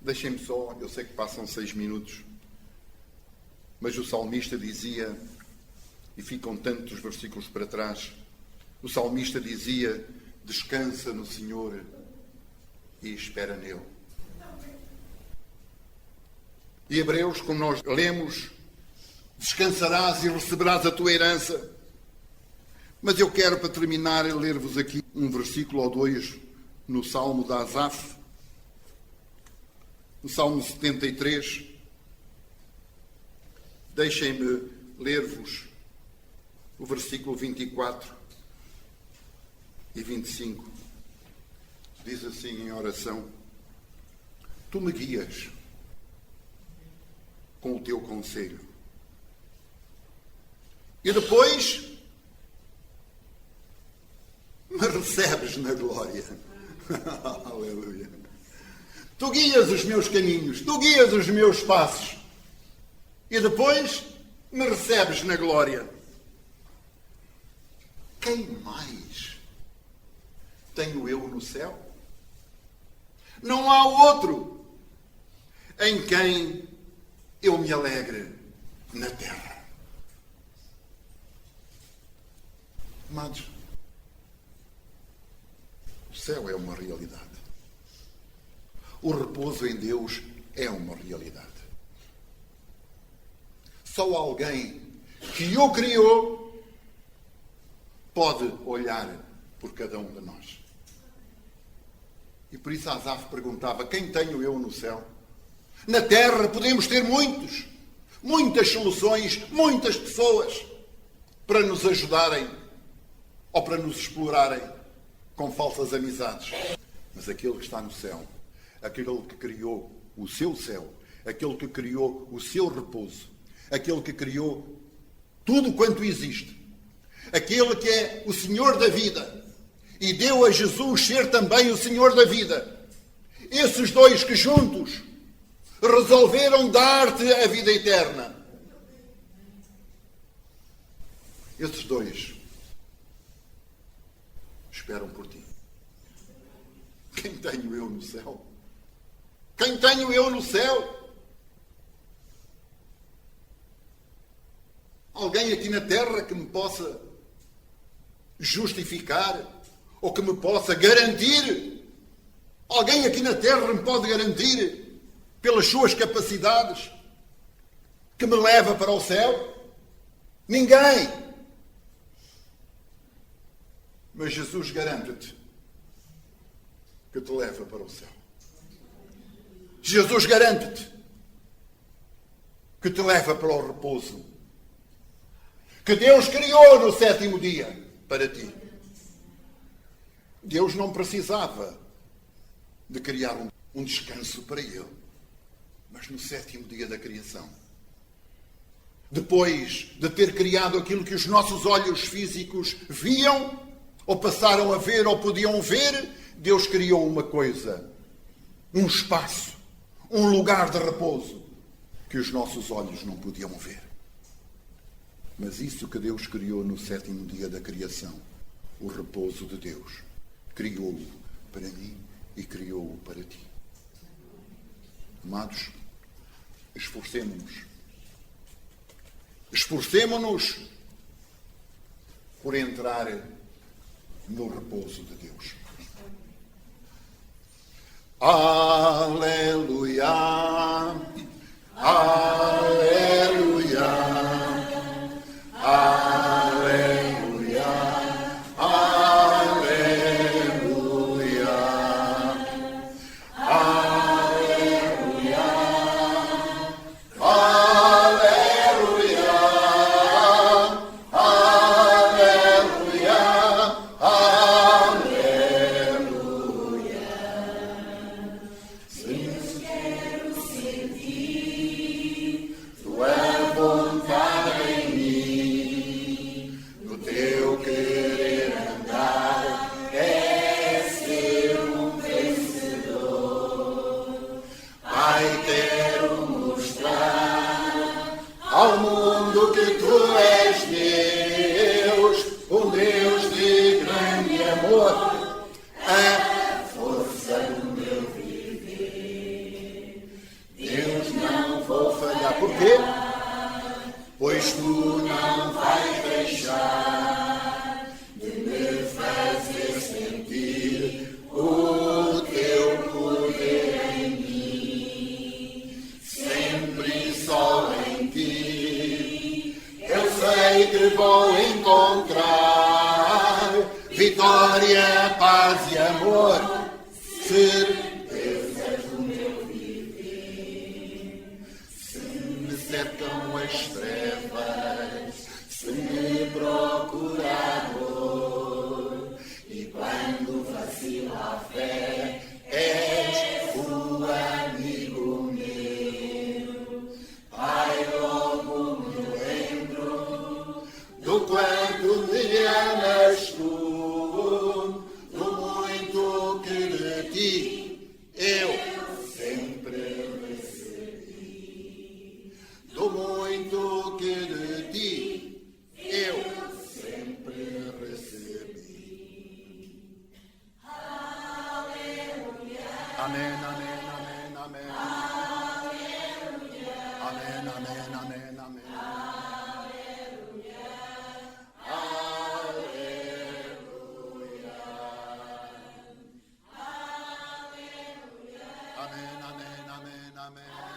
Deixem-me só, eu sei que passam 6 minutos, mas o salmista dizia, e ficam tantos versículos para trás, o salmista dizia: descansa no Senhor e espera nele. E Hebreus, como nós lemos, descansarás e receberás a tua herança. Mas eu quero, para terminar, ler-vos aqui um versículo ou dois no Salmo de Asaf, no Salmo 73. Deixem-me ler-vos o versículo 24 e 25. Diz assim em oração: Tu me guias com o teu conselho. E depois me recebes na glória. Aleluia. Tu guias os meus caminhos, tu guias os meus passos. E depois me recebes na glória. Quem mais tenho eu no céu? Não há outro em quem eu me alegre na terra. Amados, o céu é uma realidade. O repouso em Deus é uma realidade. Só alguém que o criou pode olhar por cada um de nós. E por isso Asaf perguntava: quem tenho eu no céu? Na terra podemos ter muitas soluções, muitas pessoas para nos ajudarem ou para nos explorarem com falsas amizades. Mas aquele que está no céu, aquele que criou o seu céu, aquele que criou o seu repouso, aquele que criou tudo quanto existe, aquele que é o Senhor da vida e deu a Jesus ser também o Senhor da vida, esses dois que juntos resolveram dar-te a vida eterna, esses dois esperam por ti. Quem tenho eu no céu? Quem tenho eu no céu? Alguém aqui na terra que me possa justificar ou que me possa garantir? Alguém aqui na terra me pode garantir, pelas suas capacidades, que me leva para o céu? Ninguém. Mas Jesus garante-te que te leva para o céu. Jesus garante-te que te leva para o repouso que Deus criou no 7º dia para ti. Deus não precisava de criar um descanso para ele, mas no 7º dia da criação, depois de ter criado aquilo que os nossos olhos físicos viam, ou passaram a ver, ou podiam ver, Deus criou uma coisa, um espaço, um lugar de repouso que os nossos olhos não podiam ver. Mas isso que Deus criou no 7º dia da criação, o repouso de Deus, criou-o para mim e criou-o para ti. Amados, esforcemo-nos. Esforcemo-nos por entrar no repouso de Deus. Aleluia, aleluia, aleluia, aleluia, aleluia, aleluia, aleluia, aleluia. Sim, quero sentir tua vontade em mim, no teu querer andar, é ser um vencedor. Pai, quero mostrar ao mundo que tu és Deus, um Deus de grande amor, a força do meu viver. Deus, não vou falhar. Por quê? Pois tu não vais deixar de me fazer sentir o teu poder em mim. Sempre sei que vou encontrar vitória, paz e amor, certezas do meu viver. Se me cercam as trevas, se me procurar dor, e quando vacila a fé, és o amigo meu. Ai, logo me lembro do quanto me amas tu, do muito que de ti eu sempre recebi, do muito que de ti eu sempre recebi. Amém, amém, amém, amém. Amém, amém, amém, amém. Amém, amém, amém, amém.